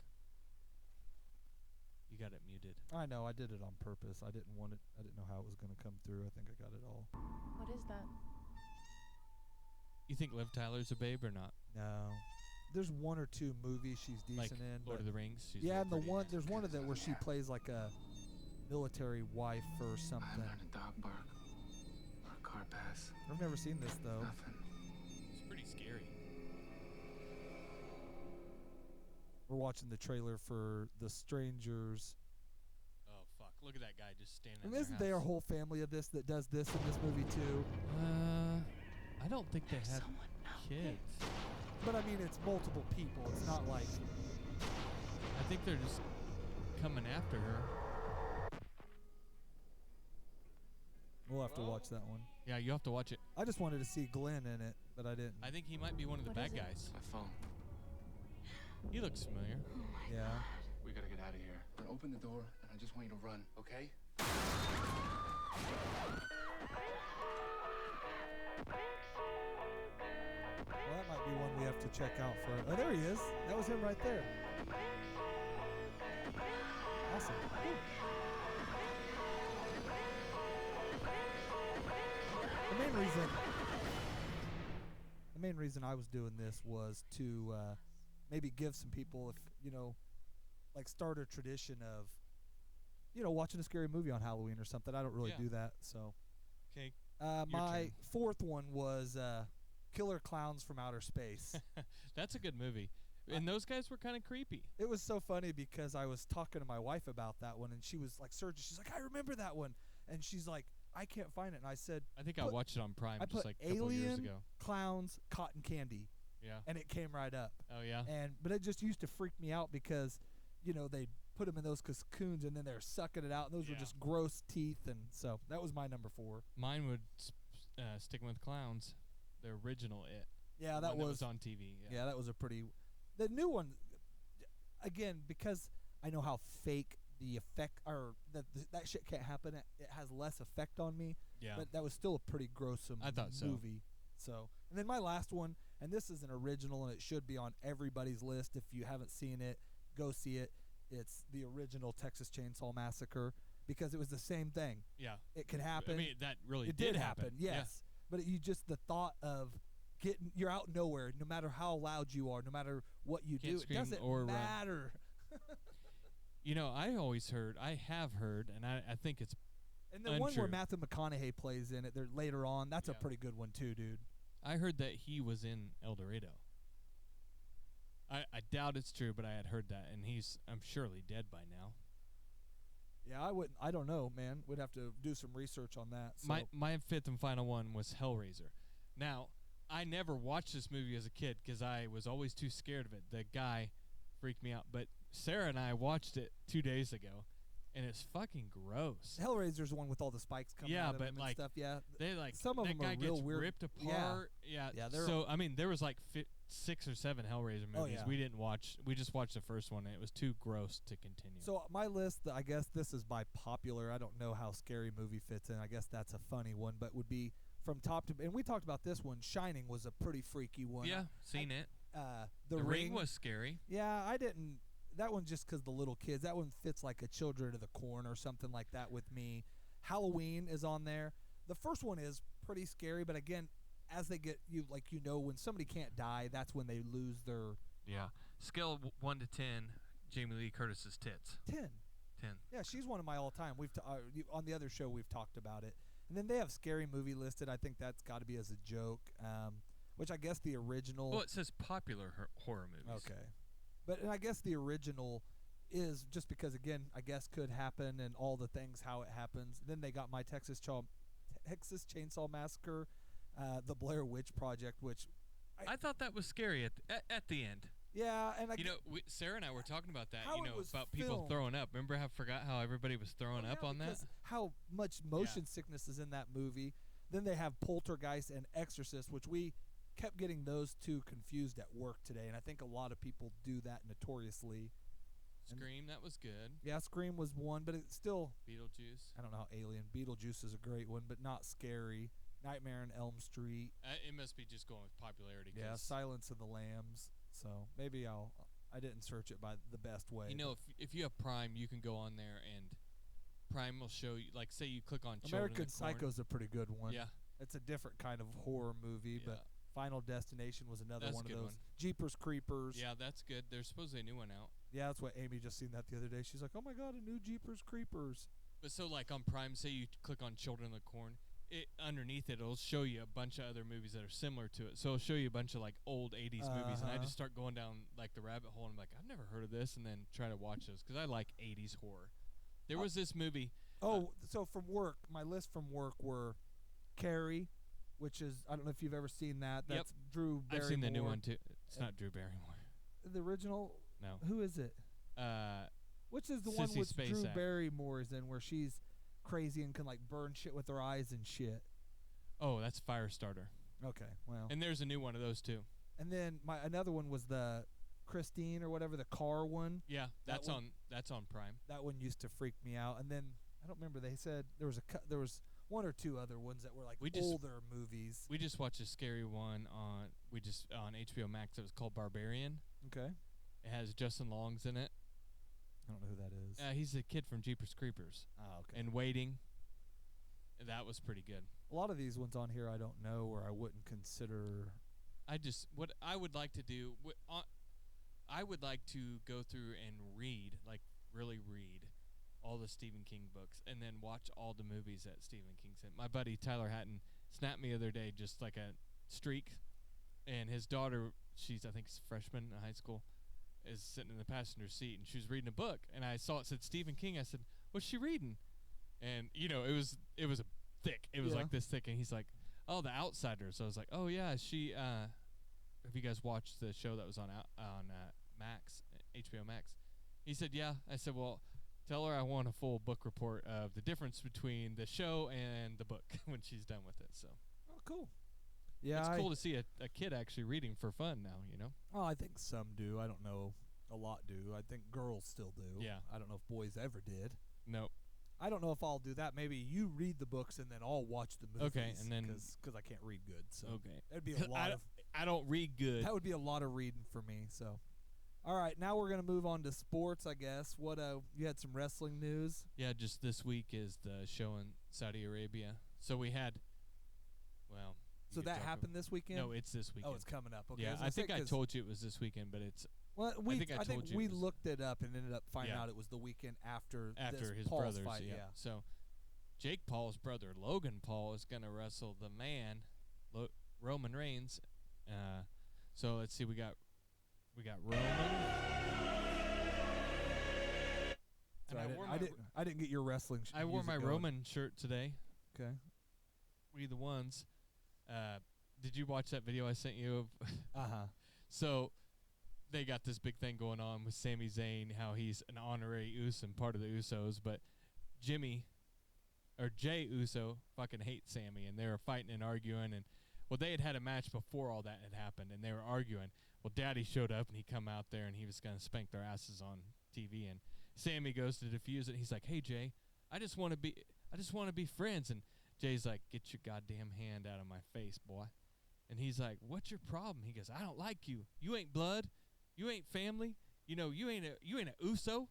You got it muted. I know. I did it on purpose. I didn't want it. I didn't know how it was going to come through. I think I got it all. What is that? You think Liv Tyler's a babe or not? No. There's one or two movies she's decent Like in. Lord but of the Rings. She's yeah, real and the pretty. one there's one of them where she plays like a military wife or something. I heard a dog bark or a car pass. I've never seen this though. Nothing. It's pretty scary. We're watching the trailer for The Strangers. Oh fuck! Look at that guy just standing. And in isn't their there a house. whole family of this that does this in this movie too? I don't think they have kids. But I mean, it's multiple people. It's not like. I think they're just coming after her. We'll have to watch that one. Yeah, you have to watch it. I just wanted to see Glenn in it, but I didn't. I think he might be one of the bad guys. My phone. He looks familiar. Yeah. We gotta get out of here. But open the door, and I just want you to run, okay? Well, that might be one we have to check out for. Oh, there he is. That was him right there. Awesome. Cool. The main reason I was doing this was to maybe give some people, if like start a tradition of, watching a scary movie on Halloween or something. I don't really do that, so. Okay. My fourth one was Killer Clowns from Outer Space. That's a good movie. And those guys were kind of creepy. It was so funny because I was talking to my wife about that one, and she was like, "Surgeon," she's like, "I remember that one," and she's like, "I can't find it." And I said, I think I watched it on Prime I just put like a couple years Alien, ago. Clowns, Cotton Candy. Yeah. And it came right up. Oh yeah. But it just used to freak me out because, they put them in those cocoons and then they're sucking it out, and those were just gross teeth, and so that was my number 4. Mine would stick with clowns, the original It. Yeah, The that one was on TV. Yeah, that was a pretty. The new one, again, because I know how fake the effect or that shit can't happen. It has less effect on me. Yeah. But that was still a pretty gruesome I thought so. movie. So, and then my last one, and this is an original, and it should be on everybody's list. If you haven't seen it, go see it. It's the original Texas Chainsaw Massacre because it was the same thing. Yeah. It could happen. I mean, that really it did happen. Yes. Yeah. But the thought of you're out nowhere, no matter how loud you are, no matter what you Can't do, it scream doesn't or matter. I have heard, and I think it's And the untrue. one where Matthew McConaughey plays in it, there later on, that's a pretty good one too, dude. I heard that he was in El Dorado. I doubt it's true, but I had heard that, and I'm surely dead by now. Yeah, I don't know, man. We'd have to do some research on that. So. My fifth and final one was Hellraiser. Now, I never watched this movie as a kid because I was always too scared of it. The guy freaked me out. But Sarah and I watched it 2 days ago, and it's fucking gross. Hellraiser's the one with all the spikes coming out of him and stuff. Yeah, they like some of that them guy are real gets weird. ripped apart. Yeah. So I mean, there was like 6 or 7 Hellraiser movies we didn't watch. We just watched the first one, and it was too gross to continue. So my list, I guess this is by popular. I don't know how Scary Movie fits in. I guess that's a funny one, but would be from top to. And we talked about this one. Shining was a pretty freaky one. Yeah, seen it. The Ring was scary. Yeah, I didn't. That one just because the little kids. That one fits like a Children of the Corn or something like that with me. Halloween is on there. The first one is pretty scary, but again, as they get when somebody can't die, that's when they lose their. Yeah. Scale 1 to 10. Jamie Lee Curtis's tits. 10. 10. Yeah, she's one of my all-time. On the other show we've talked about it, and then they have Scary Movie listed. I think that's got to be as a joke, which I guess the original. Well, it says popular horror movies. Okay. And I guess the original is just because, again, I guess could happen and all the things, how it happens. Then they got my Texas Chainsaw Massacre, the Blair Witch Project, which... I thought that was scary at the end. Yeah, and Sarah and I were talking about that, about filmed. people throwing up. Remember how everybody was throwing up on that? How much motion sickness is in that movie. Then they have Poltergeist and Exorcist, which we kept getting those two confused at work today, and I think a lot of people do that notoriously. Scream, that was good. Yeah, Scream was one, but it's still... Beetlejuice. I don't know how Alien. Beetlejuice is a great one, but not scary. Nightmare on Elm Street. It must be just going with popularity. Yeah, Silence of the Lambs. So maybe I didn't search it by the best way. If you have Prime, you can go on there and Prime will show you, like, say you click on American Psycho's a pretty good one. Yeah. It's a different kind of horror movie, but Final Destination was another one of those. Jeepers Creepers. Yeah, that's good. There's supposedly a new one out. Yeah, that's what Amy just seen that the other day. She's like, oh my God, a new Jeepers Creepers. But so like on Prime, say you click on Children of the Corn, underneath it, it'll show you a bunch of other movies that are similar to it. So it'll show you a bunch of like old 80s movies, and I just start going down like the rabbit hole, and I'm like, I've never heard of this, and then try to watch those because I like 80s horror. There was this movie. So from work, my list from work were Carrie, which is, I don't know if you've ever seen that. That's Drew Barrymore. I've seen the new one too. It's not Drew Barrymore. The original? No. Who is it? Which is the one with Drew Barrymore is in, where she's crazy and can like burn shit with her eyes and shit. Oh, that's Firestarter. Okay, well. And there's a new one of those too. And then another one was the Christine or whatever, the car one. Yeah, that's on Prime. That one used to freak me out. And then I don't remember, they said there was one or two other ones that were like older movies. We just watched a scary one on HBO Max. It was called Barbarian. Okay. It has Justin Long's in it. I don't know who that is. He's the kid from Jeepers Creepers. Oh, okay. And Waiting. That was pretty good. A lot of these ones on here I don't know, or I wouldn't consider. What I would like to do, I would like to go through and really read all the Stephen King books, and then watch all the movies that Stephen King's in. My buddy Tyler Hatton snapped me the other day, just like a streak, and his daughter, I think she's a freshman in high school, is sitting in the passenger seat, and she was reading a book, and I saw it said Stephen King. I said, "What's she reading?" And it was thick. It was like this thick, and he's like, "Oh, The Outsiders." So I was like, "Oh yeah, she." Have you guys watched the show that was on Max, HBO Max? He said, "Yeah." I said, "Well, tell her I want a full book report of the difference between the show and the book when she's done with it." So. Oh, cool. Yeah, it's cool to see a kid actually reading for fun now, Oh, I think some do. I don't know. A lot do. I think girls still do. Yeah. I don't know if boys ever did. Nope. I don't know if I'll do that. Maybe you read the books and then I'll watch the movies. Okay, and then because I can't read good. So okay, it'd be a lot of. I don't read good. That would be a lot of reading for me. So, all right, now we're gonna move on to sports. I guess. What you had some wrestling news? Yeah, just this week is the show in Saudi Arabia. So we had, well. So that happened this weekend? No, it's this weekend. Oh, it's coming up. Okay. Yeah, I think I told you it was this weekend, but it's. Well, I think we looked it up and ended up finding out it was the weekend after his Paul's brothers. fight. Yeah. So, Jake Paul's brother Logan Paul is going to wrestle the man, Roman Reigns. So let's see, we got Roman. So I didn't get your wrestling. I wore my Roman shirt today. Okay. We the ones. Did you watch that video I sent you of? Uh-huh. So they got this big thing going on with Sami Zayn, how he's an honorary Uso and part of the Usos, but Jay Uso fucking hates Sammy, and they were fighting and arguing, and well, they had a match before all that had happened, and they were arguing. Well, Daddy showed up, and he come out there, and he was gonna spank their asses on TV, and Sammy goes to defuse it. He's like, "Hey, Jay, I just want to be friends," and Jay's like, "Get your goddamn hand out of my face, boy." And he's like, "What's your problem?" He goes, "I don't like you. You ain't blood. You ain't family. You know, you ain't a Uso."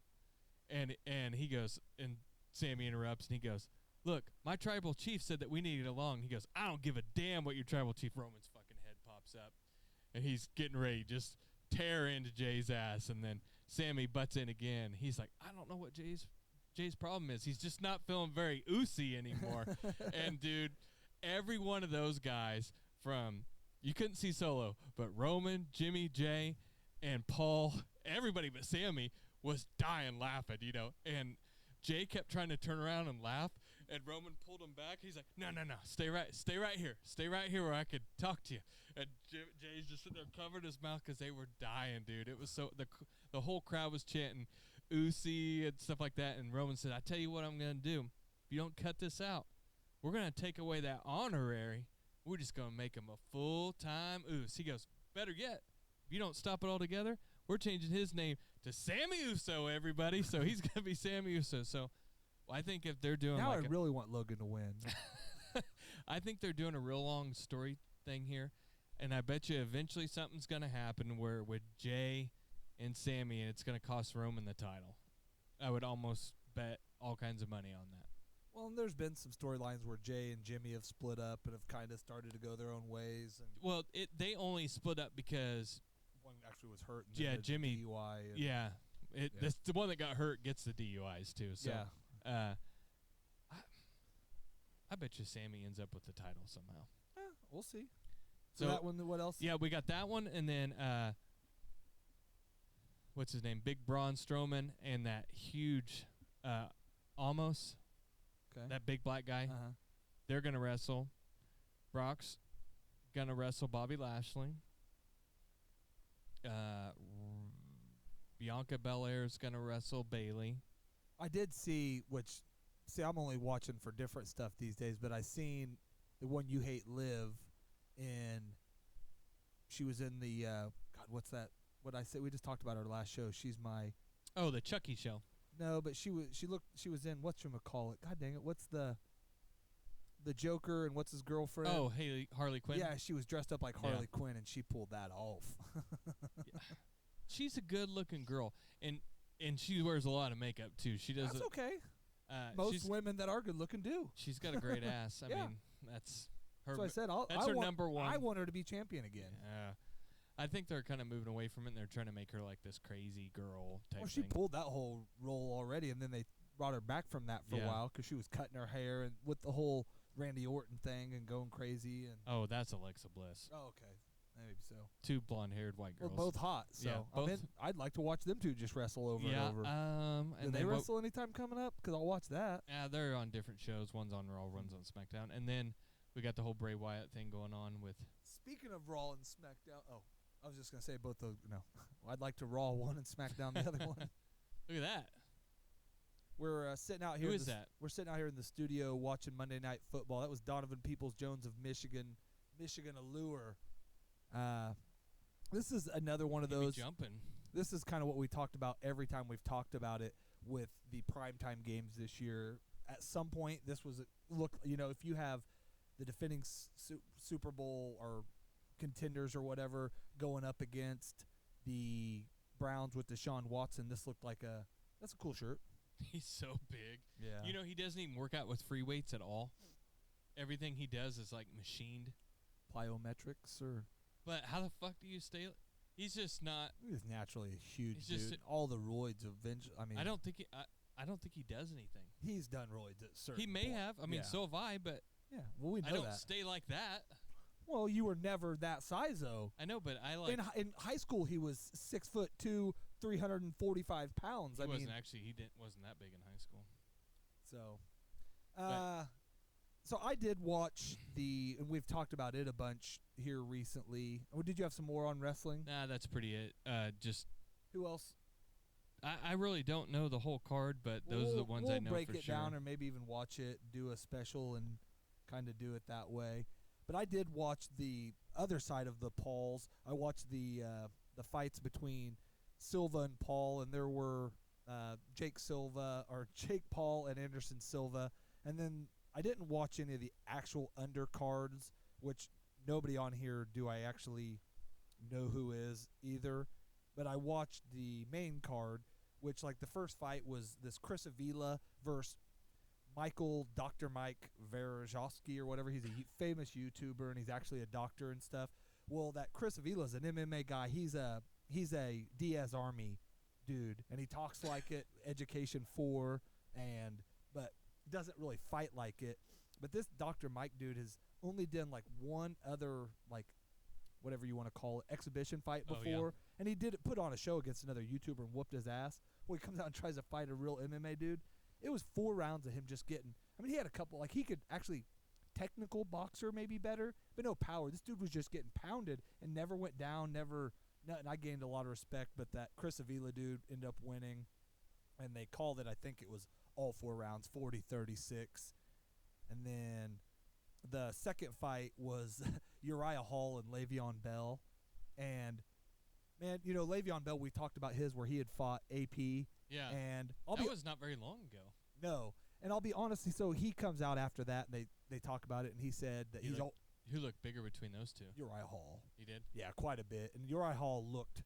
And he goes, and Sammy interrupts, and he goes, "Look, my tribal chief said that we need to get along." He goes, "I don't give a damn what your tribal chief." Roman's fucking head pops up, and he's getting ready to just tear into Jay's ass, and then Sammy butts in again. He's like, "I don't know what Jay's problem is. He's just not feeling very Usy anymore." And dude, every one of those guys from, you couldn't see Solo, but Roman, Jimmy, Jay, and Paul, everybody but Sammy was dying laughing, you know. And Jay kept trying to turn around and laugh, and Roman pulled him back. He's like, no, stay right here where I could talk to you. And Jay's just sitting there covering his mouth because they were dying, dude. It was so, the whole crowd was chanting Usi and stuff like that, and Roman said, "I tell you what I'm going to do. If you don't cut this out, we're going to take away that honorary. We're just going to make him a full-time Us." He goes, "Better yet, if you don't stop it altogether, we're changing his name to Sammy Uso, everybody." So he's going to be Sammy Uso. So I think if they're doing now like I really want Logan to win. I think they're doing a real long story thing here, and I bet you eventually something's going to happen where with Jay and Sammy, and it's going to cost Roman the title. I would almost bet all kinds of money on that. Well, and there's been some storylines where Jay and Jimmy have split up and have kind of started to go their own ways. And Well, they only split up because one actually was hurt. And yeah, then the Jimmy. DUI. And Yeah, the one that got hurt gets the DUIs too. So, yeah. I bet you Sammy ends up with the title somehow. We'll see. So that one, what else? Yeah, we got that one, and then what's his name? Big Braun Strowman and that huge Amos. Okay. That big black guy. Uh-huh. They're gonna wrestle. Brock's gonna wrestle Bobby Lashley. Bianca Belair's gonna wrestle Bayley. I did see, I'm only watching for different stuff these days, but I seen the one You Hate Liv, and she was in the God, what's that? What I said, we just talked about her last show. She's my the Chucky show. No, but she was in whatchamacallit. God dang it, what's the Joker and what's his girlfriend? Oh, Harley Quinn. Yeah, she was dressed up like Harley Quinn, and she pulled that off. Yeah. She's a good-looking girl, and she wears a lot of makeup too. She does. That's okay. Most women that are good-looking do. She's got a great ass. I mean, that's her. So I said, that's her number one. I want her to be champion again. Yeah. I think they're kind of moving away from it, and they're trying to make her like this crazy girl type Well, she thing. pulled that whole role already, and then they brought her back from that for a while because she was cutting her hair and with the whole Randy Orton thing and going crazy. And oh, that's Alexa Bliss. Oh, okay. Maybe so. Two blonde-haired white girls. Well, both hot. So yeah, I'd like to watch them two just wrestle over and over. And do they wrestle anytime coming up? Because I'll watch that. Yeah, they're on different shows. One's on Raw, one's on SmackDown. And then we got the whole Bray Wyatt thing going on with. Speaking of Raw and SmackDown, I was just gonna say both of no. I'd like to Raw one and SmackDown the other one. Look at that. We're sitting out here. Who is that? We're sitting out here in the studio watching Monday Night Football. That was Donovan Peoples-Jones of Michigan Allure. This is another one of those. Jumping. This is kind of what we talked about every time we've talked about it with the primetime games this year. At some point, this was if you have the defending Super Bowl or contenders or whatever going up against the Browns with Deshaun Watson, this looked like that's a cool shirt. He's so big. Yeah. You know, he doesn't even work out with free weights at all. Everything he does is like machined. Plyometrics or. But how the fuck do you stay? He's just not. He's naturally a huge dude. Just all the roids eventually. I mean, I don't think he does anything. He's done roids at certain. He may point. have. I mean, so have I. But yeah, well, we know I don't that. stay like that. Well, you were never that size though. I know, but I like. In high school, he was 6'2", 345 pounds. He wasn't that big in high school. So, So I did watch and we've talked about it a bunch here recently. Did you have some more on wrestling? Nah, that's pretty it. Just who else? I really don't know the whole card, but those are the ones I know for sure. We'll break it down, or maybe even watch it, do a special, and kind of do it that way. But I did watch the other side of the Pauls. I watched the fights between Silva and Paul, and there were Jake Paul and Anderson Silva, and then I didn't watch any of the actual undercards, which nobody on here do I actually know who is either. But I watched the main card, which like the first fight was this Chris Avila versus Dr. Mike Verjovsky or whatever. He's a famous YouTuber, and he's actually a doctor and stuff. Well, that Chris Avila is an MMA guy. He's a Diaz Army dude, and he talks like it, Education 4, but doesn't really fight like it. But this Dr. Mike dude has only done like one other, like, whatever you want to call it, exhibition fight before. And he put on a show against another YouTuber and whooped his ass. Well, he comes out and tries to fight a real MMA dude. It was 4 rounds of him just getting, he had a couple, like he could actually, technical boxer maybe better, but no power. This dude was just getting pounded and never went down, and I gained a lot of respect, but that Chris Avila dude ended up winning, and they called it, I think it was all 4 rounds, 40-36. And then the second fight was Uriah Hall and Le'Veon Bell. And, man, Le'Veon Bell, we talked about where he had fought AP. Yeah. And that was not very long ago. No. And I'll be honest, so he comes out after that, and they talk about it, and he said that who looked bigger between those two? Uriah Hall. He did? Yeah, quite a bit. And Uriah Hall looked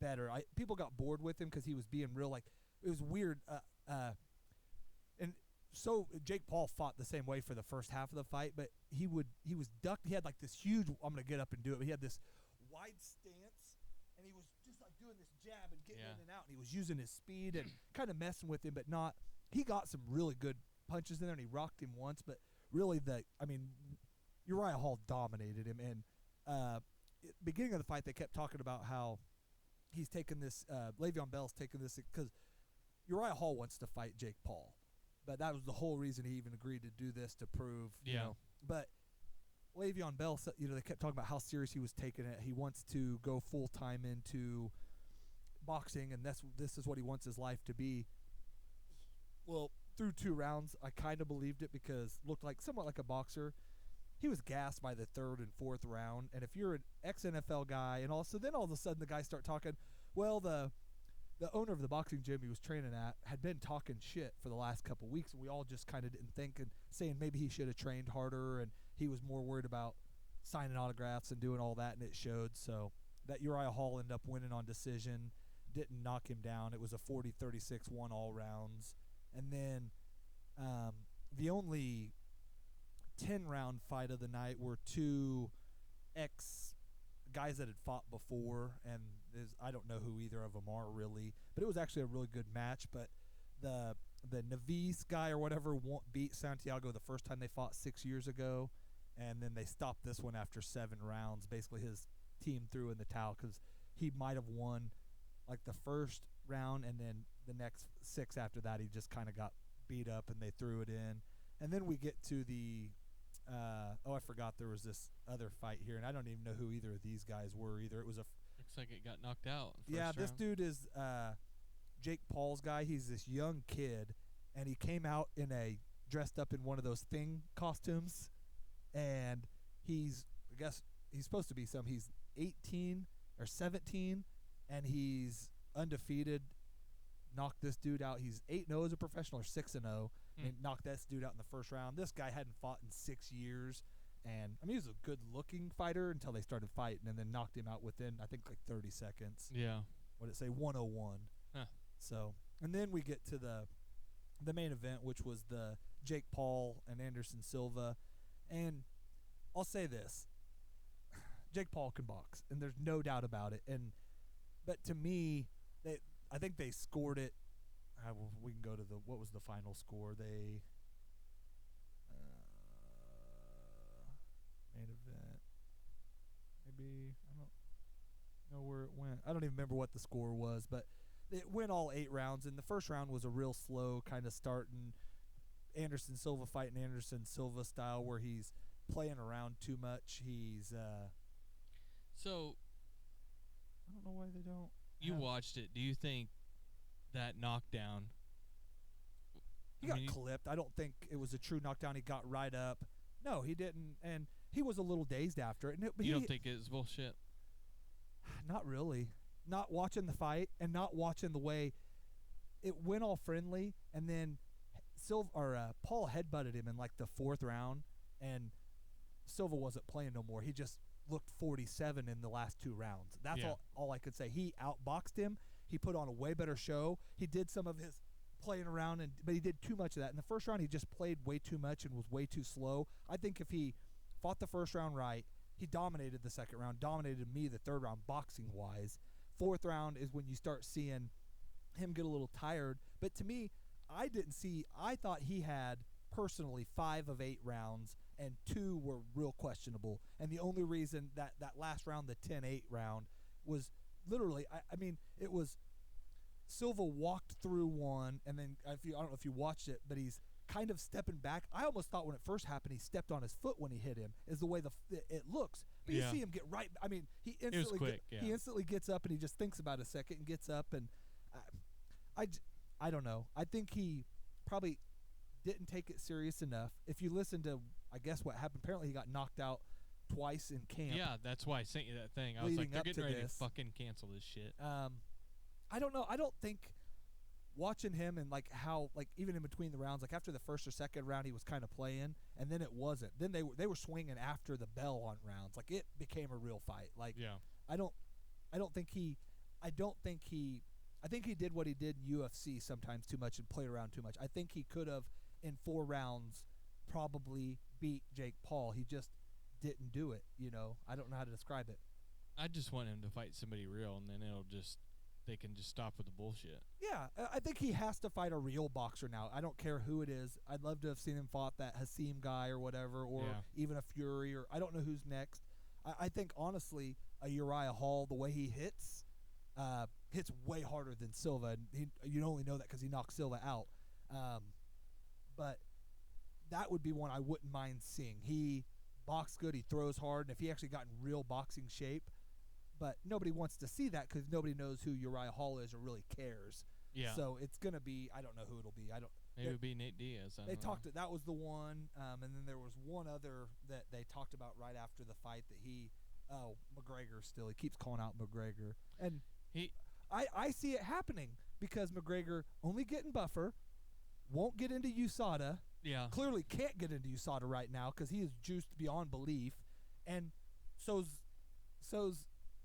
better. People got bored with him because he was being real, like, it was weird. And so Jake Paul fought the same way for the first half of the fight, but he was ducked. He had like this huge, I'm going to get up and do it. But he had this wide stance, and he was just like doing this jab and getting in and out. And he was using his speed and kind of messing with him, but not. He got some really good punches in there, and he rocked him once. But really, Uriah Hall dominated him. And beginning of the fight, they kept talking about how he's taking this, Le'Veon Bell's taking this because Uriah Hall wants to fight Jake Paul. But that was the whole reason he even agreed to do this, to prove, you know. But Le'Veon Bell, they kept talking about how serious he was taking it. He wants to go full-time into boxing, and this is what he wants his life to be. Well, through 2 rounds, I kind of believed it because looked like somewhat like a boxer. He was gassed by the 3rd and 4th round, and if you're an ex-NFL guy, and also then all of a sudden the guys start talking, well, the owner of the boxing gym he was training at had been talking shit for the last couple of weeks, and we all just kind of didn't think, and saying maybe he should have trained harder, and he was more worried about signing autographs and doing all that, and it showed. So that Uriah Hall ended up winning on decision, didn't knock him down. It was a 40-36, won all rounds. And then the only 10-round fight of the night were 2 ex-guys that had fought before, and I don't know who either of them are really, but it was actually a really good match. But the Navis guy or whatever beat Santiago the first time they fought 6 years ago, and then they stopped this one after 7 rounds. Basically, his team threw in the towel because he might have won like the first round, and then the next 6 after that he just kind of got beat up, and they threw it in. And then we get to the I forgot there was this other fight here, and I don't even know who either of these guys were either. It was looks like it got knocked out. This dude is Jake Paul's guy. He's this young kid, and he came out dressed up in one of those Thing costumes, and I guess he's supposed to be he's 18 or 17, and he's undefeated. Knocked this dude out. He's 8-0 as a professional, or 6-0, and knocked this dude out in the first round. This guy hadn't fought in 6 years, and he was a good-looking fighter until they started fighting, and then knocked him out within, I think, like 30 seconds. Yeah. What did it say? 101. Huh. So, and then we get to the main event, which was the Jake Paul and Anderson Silva, and I'll say this: Jake Paul can box, and there's no doubt about it. But to me, I think they scored it. We can go to what was the final score? They main event. Maybe I don't know where it went. I don't even remember what the score was, but it went all 8 rounds. And the first round was a real slow kind of start, and Anderson Silva fight in Anderson Silva style where he's playing around too much. He's So I don't know why they don't. you watched it. Do you think that knockdown? He got clipped. I don't think it was a true knockdown. He got right up. No, he didn't, and he was a little dazed after it. And You don't think it's bullshit? Not really. Not watching the fight and not watching the way it went all friendly, and then Paul headbutted him in like the 4th round, and Silva wasn't playing no more. He just looked 47 in the last 2 rounds. That's all I could say. He outboxed him. He put on a way better show. He did some of his playing around, but he did too much of that. In the first round, he just played way too much and was way too slow. I think if he fought the first round right, he dominated the second round, dominated me the third round boxing-wise. 4th round is when you start seeing him get a little tired. But to me, I thought he had personally 5 of 8 rounds, and 2 were real questionable. And the only reason that last round, the 10-8 round, was literally, I mean, it was Silva walked through one, and then I don't know if you watched it, but he's kind of stepping back. I almost thought when it first happened, he stepped on his foot when he hit him, is the way it looks. But you see him get right. I mean, he instantly gets up, and he just thinks about a second and gets up, and I don't know. I think he probably didn't take it serious enough. If you listen to, I guess what happened, apparently he got knocked out twice in camp. Yeah, that's why I sent you that thing. I was like, they're getting ready to fucking cancel this shit. I don't know. I don't think watching him and like how like even in between the rounds, like after the first or second round, he was kind of playing, and then it wasn't. Then they were swinging after the bell on rounds. Like it became a real fight. Like I think he did what he did in UFC sometimes too much and played around too much. I think he could have in 4 rounds probably beat Jake Paul. He just didn't do it. You know, I don't know how to describe it. I just want him to fight somebody real, and then they can just stop with the bullshit. Yeah, I think he has to fight a real boxer now. I don't care who it is. I'd love to have seen him fought that Hasim guy or whatever, or even a Fury, or I don't know who's next. I think, honestly, a Uriah Hall, the way he hits way harder than Silva. And you only know that because he knocked Silva out. But that would be one I wouldn't mind seeing. He boxes good, he throws hard, and if he actually got in real boxing shape, but nobody wants to see that because nobody knows who Uriah Hall is or really cares. Yeah. So it's going to be, I don't know who it'll be. Maybe it'll be Nate Diaz. That was the one, and then there was one other that they talked about right after the fight that McGregor still. He keeps calling out McGregor. And I see it happening because McGregor only getting buffer, won't get into USADA. Yeah. Clearly can't get into USADA right now because he is juiced beyond belief. And so's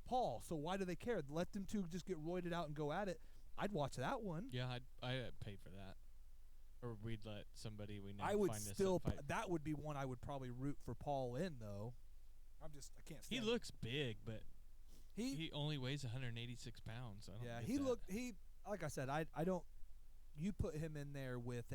Paul. So why do they care? Let them two just get roided out and go at it. I'd watch that one. Yeah, I'd pay for that. Or we'd let somebody we know find us that would be one I would probably root for Paul in, though. I can't stand He looks big, but he only weighs 186 pounds. Like I said, I don't. You put him in there with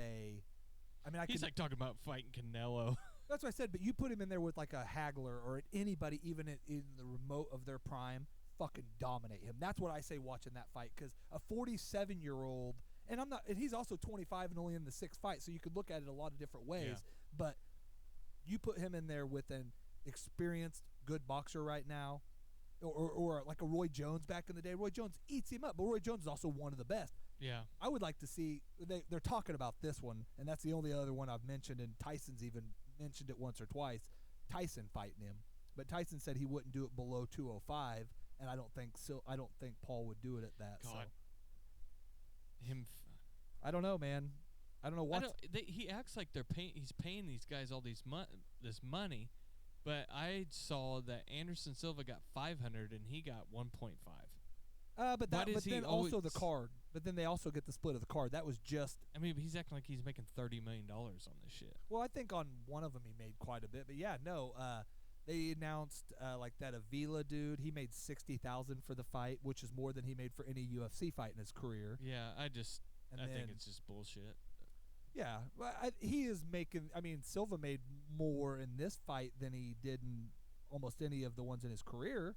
he's like talking about fighting Canelo. That's what I said, but you put him in there with like a Hagler or anybody even in the remote of their prime, fucking dominate him. That's what I say watching that fight, because a 47-year-old, and he's also 25 and only in the 6th fight, so you could look at it a lot of different ways, but you put him in there with an experienced, good boxer right now, or like a Roy Jones back in the day. Roy Jones eats him up, but Roy Jones is also one of the best. Yeah. I would like to see, they're talking about this one, and that's the only other one I've mentioned, and Tyson's even mentioned it once or twice, Tyson fighting him. But Tyson said he wouldn't do it below 205, and I don't think Paul would do it at that. God. So. I don't know, man. I don't know what. He acts like he's paying these guys all this money, but I saw that Anderson Silva got 500 and he got 1.5. But then also the card. But then they also get the split of the card. That was just. I mean, but he's acting like he's making $30 million on this shit. Well, I think on one of them he made quite a bit. But yeah, no. They announced like that Avila dude. He made $60,000 for the fight, which is more than he made for any UFC fight in his career. Yeah, I think it's just bullshit. Yeah, he is making. I mean, Silva made more in this fight than he did in almost any of the ones in his career,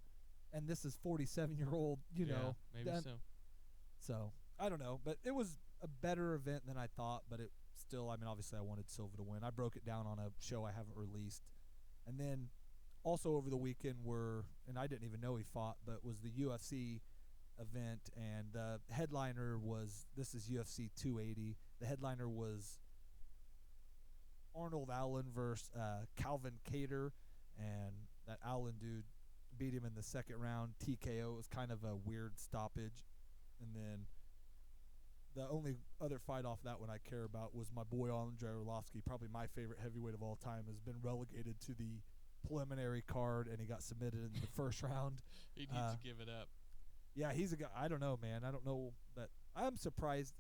and this is 47-year-old. You know, maybe so. So I don't know, but it was a better event than I thought. But it still, I mean, obviously I wanted Silva to win. I broke it down on a show I haven't released. And then also over the weekend and I didn't even know he fought, but was the UFC event, and the headliner was, this is UFC 280. The headliner was Arnold Allen versus Calvin Kattar, and that Allen dude beat him in the second round, TKO. It was kind of a weird stoppage. And then the only other fight off that one I care about was my boy Andre Arlovski, probably my favorite heavyweight of all time, has been relegated to the preliminary card, and he got submitted in the first round. He needs to give it up. Yeah, he's a guy. I don't know, man. I don't know, but I'm surprised.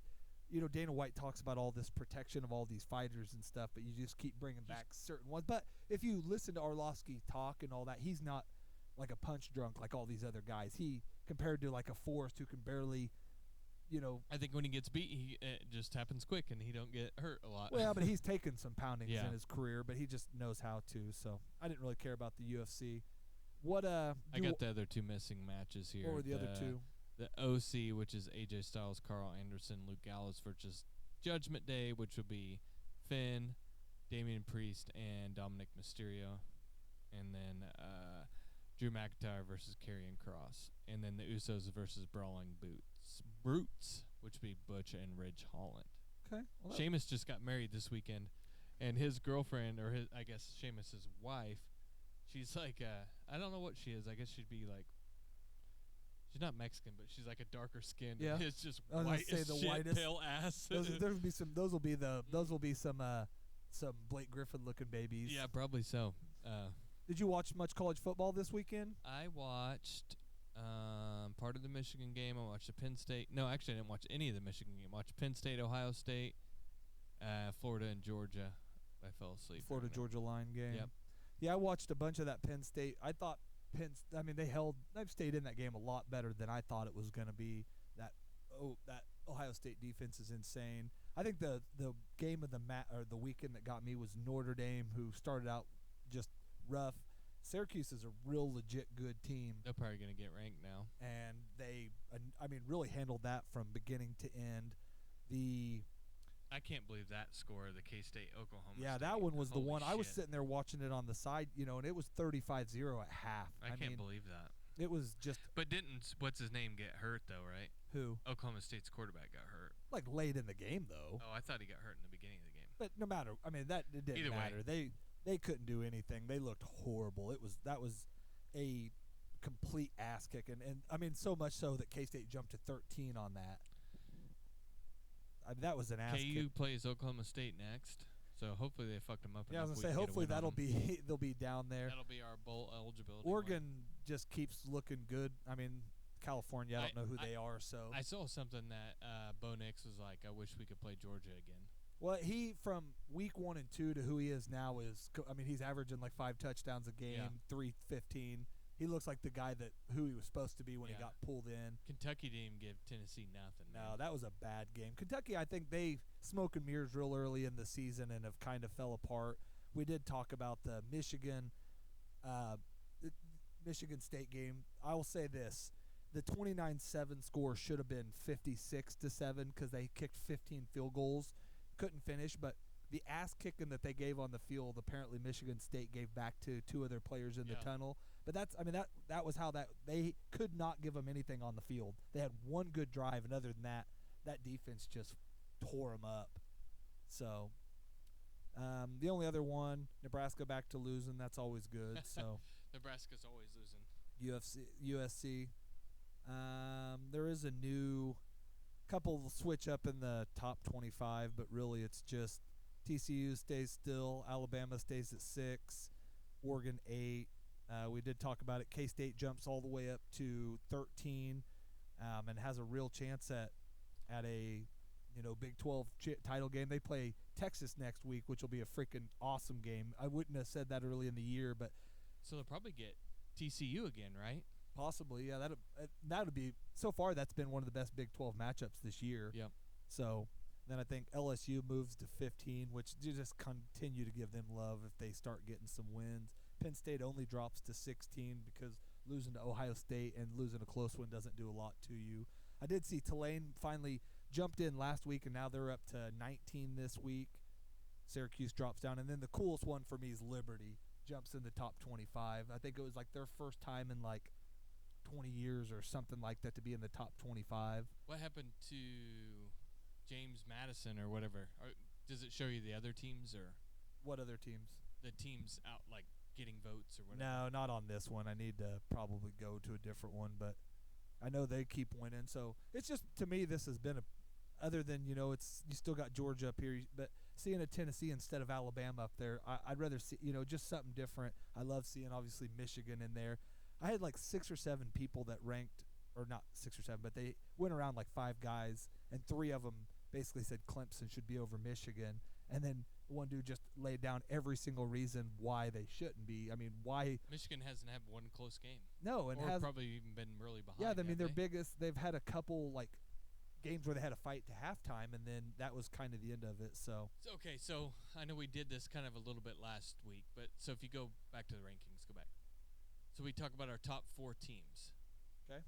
You know, Dana White talks about all this protection of all these fighters and stuff, but you just keep bringing back certain ones. But if you listen to Arlovski talk and all that, he's not like a punch drunk like all these other guys. He, compared to like a Forrest who can barely, you know. I think when he gets beat, it just happens quick, and he don't get hurt a lot. Well, but he's taken some poundings Yeah. in his career, but he just knows how to. So I didn't really care about the UFC. What I got the other two missing matches here. What were the other two? The OC, which is AJ Styles, Carl Anderson, Luke Gallows versus Judgment Day, which will be Finn, Damian Priest, and Dominic Mysterio. And then Drew McIntyre versus Karrion Kross. And then the Usos versus Brawling Brutes, which would be Butch and Ridge Holland. Okay. Well, Sheamus just got married this weekend, and his girlfriend, or I guess Sheamus's wife, she's like, I don't know what she is. I guess she'd be like, she's not Mexican, but she's like a darker skin. Yeah. It's just I was gonna white say as the shit, whitest. pale ass. Those will be some Blake Griffin looking babies. Yeah, probably so. Did you watch much college football this weekend? I watched part of the Michigan game. I watched the Penn State. No, actually, I didn't watch any of the Michigan game. I watched Penn State, Ohio State, Florida, and Georgia. I fell asleep. Florida-Georgia line game. Yep. Yeah, I watched a bunch of that Penn State. I thought they've stayed in that game a lot better than I thought it was going to be. That Ohio State defense is insane. I think the game of the weekend that got me was Notre Dame, who started out just rough. Syracuse is a real legit good team. They're probably going to get ranked now. And they, really handled that from beginning to end. I can't believe that score, the K-State Oklahoma. Yeah, State. that one was the Holy one. I was shit. sitting there watching it on the side, and it was 35-0 at half. I can't believe that. It was just. But didn't what's his name get hurt though, right? Who? Oklahoma State's quarterback got hurt. Like late in the game though. Oh, I thought he got hurt in the beginning of the game. But no matter, it didn't Either way. matter. They couldn't do anything. They looked horrible. That was a complete ass kicking, and so much so that K-State jumped to 13 on that. That was an ass KU kick. plays Oklahoma State next, so hopefully they fucked them up. Yeah, I was enough gonna say we can get a hopefully win on them. they'll be down there. That'll be our bowl eligibility. Oregon win. just keeps looking good. California, I don't know who they are. So I saw something that Bo Nix was like, I wish we could play Georgia again. Well, he from week 1 and 2 to who he is now is. He's averaging like 5 touchdowns a game, Yeah. 315. He looks like the guy who he was supposed to be when he Yeah. got pulled in. Kentucky didn't give Tennessee nothing. No, man. that was a bad game. Kentucky, I think they smoke and mirrors real early in the season and have kind of fell apart. We did talk about the Michigan State game. I will say this. The 29-7 score should have been 56-7 because they kicked 15 field goals. Couldn't finish, but the ass kicking that they gave on the field, apparently Michigan State gave back to 2 other players in the tunnel. But that was how they could not give them anything on the field. They had one good drive, and other than that, that defense just tore them up. So the only other one, Nebraska back to losing. That's always good. So Nebraska's always losing. USC. There is a new couple switch up in the top 25, but really it's just TCU stays still, Alabama stays at 6, Oregon 8. We did talk about it. K-State jumps all the way up to 13, and has a real chance at a Big 12 title game. They play Texas next week, which will be a freaking awesome game. I wouldn't have said that early in the year, but so they'll probably get TCU again, right? Possibly, yeah. That would be, so far that's been one of the best Big 12 matchups this year. Yep. So then I think LSU moves to 15, which you just continue to give them love if they start getting some wins. Penn State only drops to 16 because losing to Ohio State and losing a close one doesn't do a lot to you. I did see Tulane finally jumped in last week, and now they're up to 19 this week. Syracuse drops down, and then the coolest one for me is Liberty jumps in the top 25. I think it was like their first time in like 20 years or something like that to be in the top 25. What happened to James Madison or whatever? Does it show you the other teams or what other teams? The teams out like getting votes or whatever. No, not on this one. I need to probably go to a different one, but I know they keep winning. So it's just, to me, this has been other than, you still got Georgia up here, but seeing a Tennessee instead of Alabama up there, I'd rather see, just something different. I love seeing, obviously, Michigan in there. I had like 6 or 7 people that ranked, or not 6 or 7, but they went around like 5 guys, and 3 of them basically said Clemson should be over Michigan. And then one dude just laid down every single reason why they shouldn't be. I mean, why Michigan hasn't had one close game. No, and or probably even been really behind. Yeah, I mean, they've had a couple like games where they had a fight to halftime, and then that was kind of the end of it. So okay, so I know we did this kind of a little bit last week, but so if you go back to the rankings, go back. So we talk about our top 4 teams. Okay.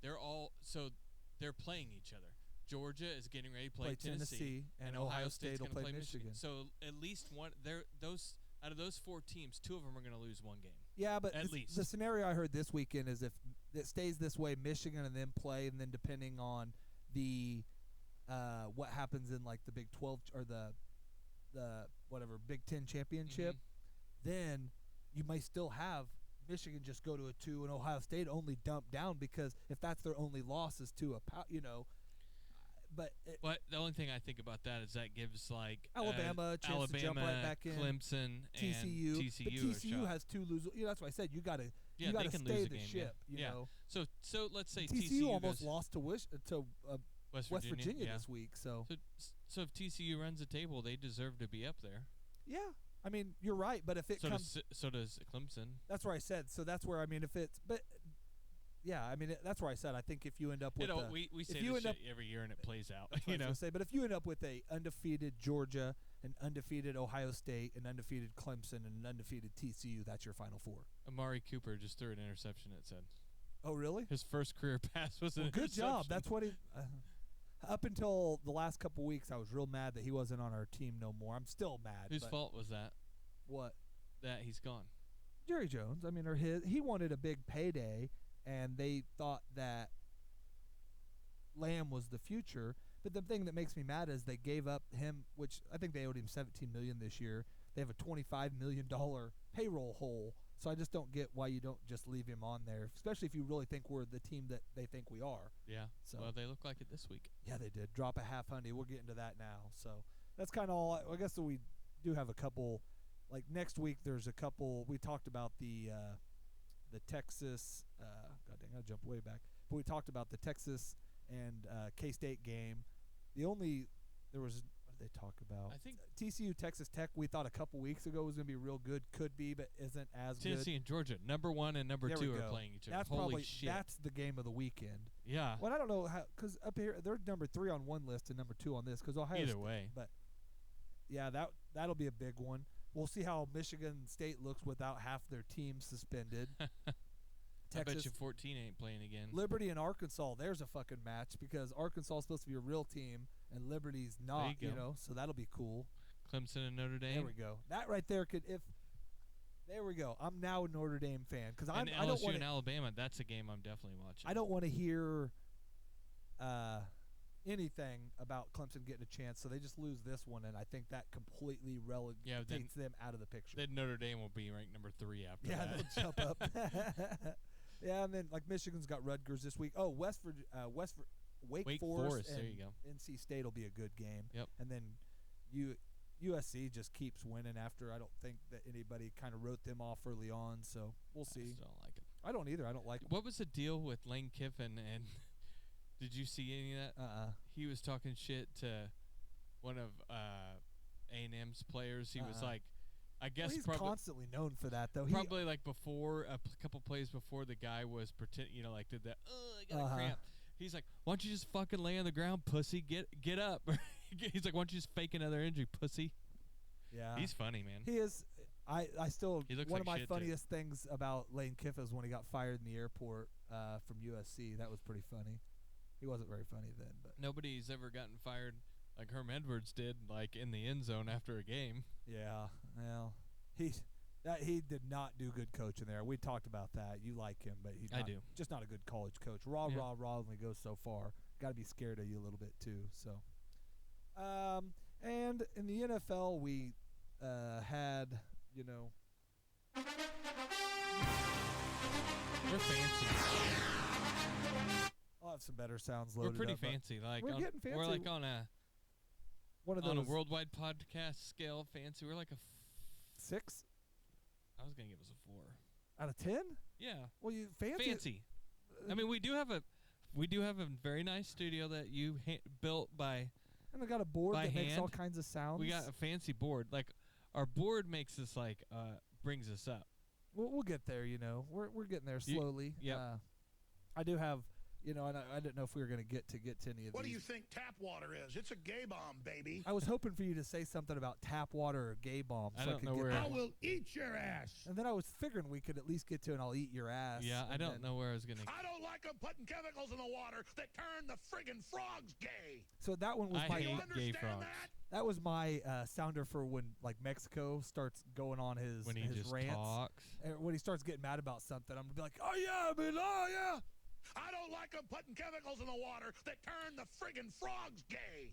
They're playing each other. Georgia is getting ready to play Tennessee, and Ohio State will play Michigan. So at least out of those 4 teams, 2 of them are going to lose one game. Yeah, but at least the scenario I heard this weekend is if it stays this way, Michigan and then play, and then depending on the what happens in like the Big 12 or the whatever Big 10 championship, then you might still have Michigan just go to a 2 and Ohio State only dump down, because if that's their only loss is to But the only thing I think about that is that gives like Alabama a chance to jump right back in. Clemson, TCU, and TCU. But TCU has 2 lose. That's why I said you got to stay the ship. You know. So let's say TCU almost lost to West Virginia this week. So if TCU runs the table, they deserve to be up there. Yeah. I mean, you're right, but if it comes, so does Clemson. That's where I said. So that's where, I mean, if it's, but yeah, I mean, that's where I said I think if you end up with, we say this shit every year and it plays out. But if you end up with a undefeated Georgia, an undefeated Ohio State, an undefeated Clemson, and an undefeated TCU, that's your Final 4. Amari Cooper just threw an interception. It said. Oh really? His first career pass was an interception. Good job. That's what he. Up until the last couple weeks, I was real mad that he wasn't on our team no more. I'm still mad. Whose fault was that? What? That he's gone. Jerry Jones. I mean, or his. He wanted a big payday, and they thought that Lamb was the future. But the thing that makes me mad is they gave up him, which I think they owed him $17 million this year. They have a $25 million payroll hole. So I just don't get why you don't just leave him on there, especially if you really think we're the team that they think we are. Yeah. So, well, they look like it this week. Yeah, they did. Drop a $500. We'll get into that now. So that's kind of all. I guess we do have a couple. Like next week, there's a couple. We talked about the Texas. God dang, I jumped way back. But we talked about the Texas and K-State game. There was. They talk about. I think TCU Texas Tech. We thought a couple weeks ago was going to be real good. Could be, but isn't as good. Tennessee and Georgia, number 1 and number 2 are playing each other. That's Holy shit! That's the game of the weekend. Yeah. Well, I don't know how, because up here they're number 3 on one list and number 2 on this. Because Ohio. Either way. But yeah, that'll be a big one. We'll see how Michigan State looks without half their team suspended. I bet you 14 ain't playing again. Liberty and Arkansas, there's a fucking match, because Arkansas is supposed to be a real team and Liberty's not, so that'll be cool. Clemson and Notre Dame. There we go. That right there could, there we go. I'm now a Notre Dame fan, because I don't LSU want and Alabama. That's a game I'm definitely watching. I don't want to hear anything about Clemson getting a chance, so they just lose this one, and I think that completely relegates them out of the picture. Then Notre Dame will be ranked number 3 after that. Yeah, they'll jump up. Yeah, and then like Michigan's got Rutgers this week. Oh, Wake Forest and there you go. NC State will be a good game. Yep. And then USC just keeps winning after. I don't think that anybody kind of wrote them off early on, so we'll see. I still don't like it. I don't either. I don't like. What was the deal with Lane Kiffin and? Did you see any of that? He was talking shit to one of A&M's players. He was like, I guess he's constantly known for that, though. Probably like before a couple plays before the guy was like did that. I got a cramp. He's like, why don't you just fucking lay on the ground, pussy? Get up. He's like, why don't you just fake another injury, pussy? Yeah, he's funny, man. He is. I still he looks one like of my funniest things about Lane Kiffin is when he got fired in the airport from USC. That was pretty funny. He wasn't very funny then, but Nobody's ever gotten fired like Herm Edwards did, like in the end zone after a game. yeah, well, he did not do good coaching there. We talked about that. You like him, but he's I do. just not a good college coach. Raw only goes so far. Got to be scared of you a little bit too. So, and in the NFL, we had, We're fancy. I'll have some better sounds We're loaded pretty up, but fancy. Like we're getting fancy. We're like on a one of on those a worldwide podcast scale. Fancy. We're like a 6 I was gonna give us a 4 out of 10. Yeah. Well, you fancy. I mean, we do have a very nice studio that you built by. And I got a board by that makes all hand. kinds of sounds. We got a fancy board. Like our board makes us like brings us up. We'll get there. We're getting there slowly. Yep. I do have. And I didn't know if we were going to get to any of What do these. you think tap water is? It's a gay bomb, baby. I was hoping for you to say something about tap water or gay bomb. I so don't could know get where- that I one. will eat your ass. And then I was figuring we could at least get to, and I'll eat your ass. Yeah, I and don't then- know where I was gonna. I don't like them putting chemicals in the water that turn the friggin' frogs gay. So that one was I my. hate You gay understand frogs. that? That was my sounder for when like Mexico starts going on his When he his just rants. talks. When he starts getting mad about something, I'm gonna be like, oh yeah, man, oh yeah. I don't like them putting chemicals in the water that turn the friggin' frogs gay.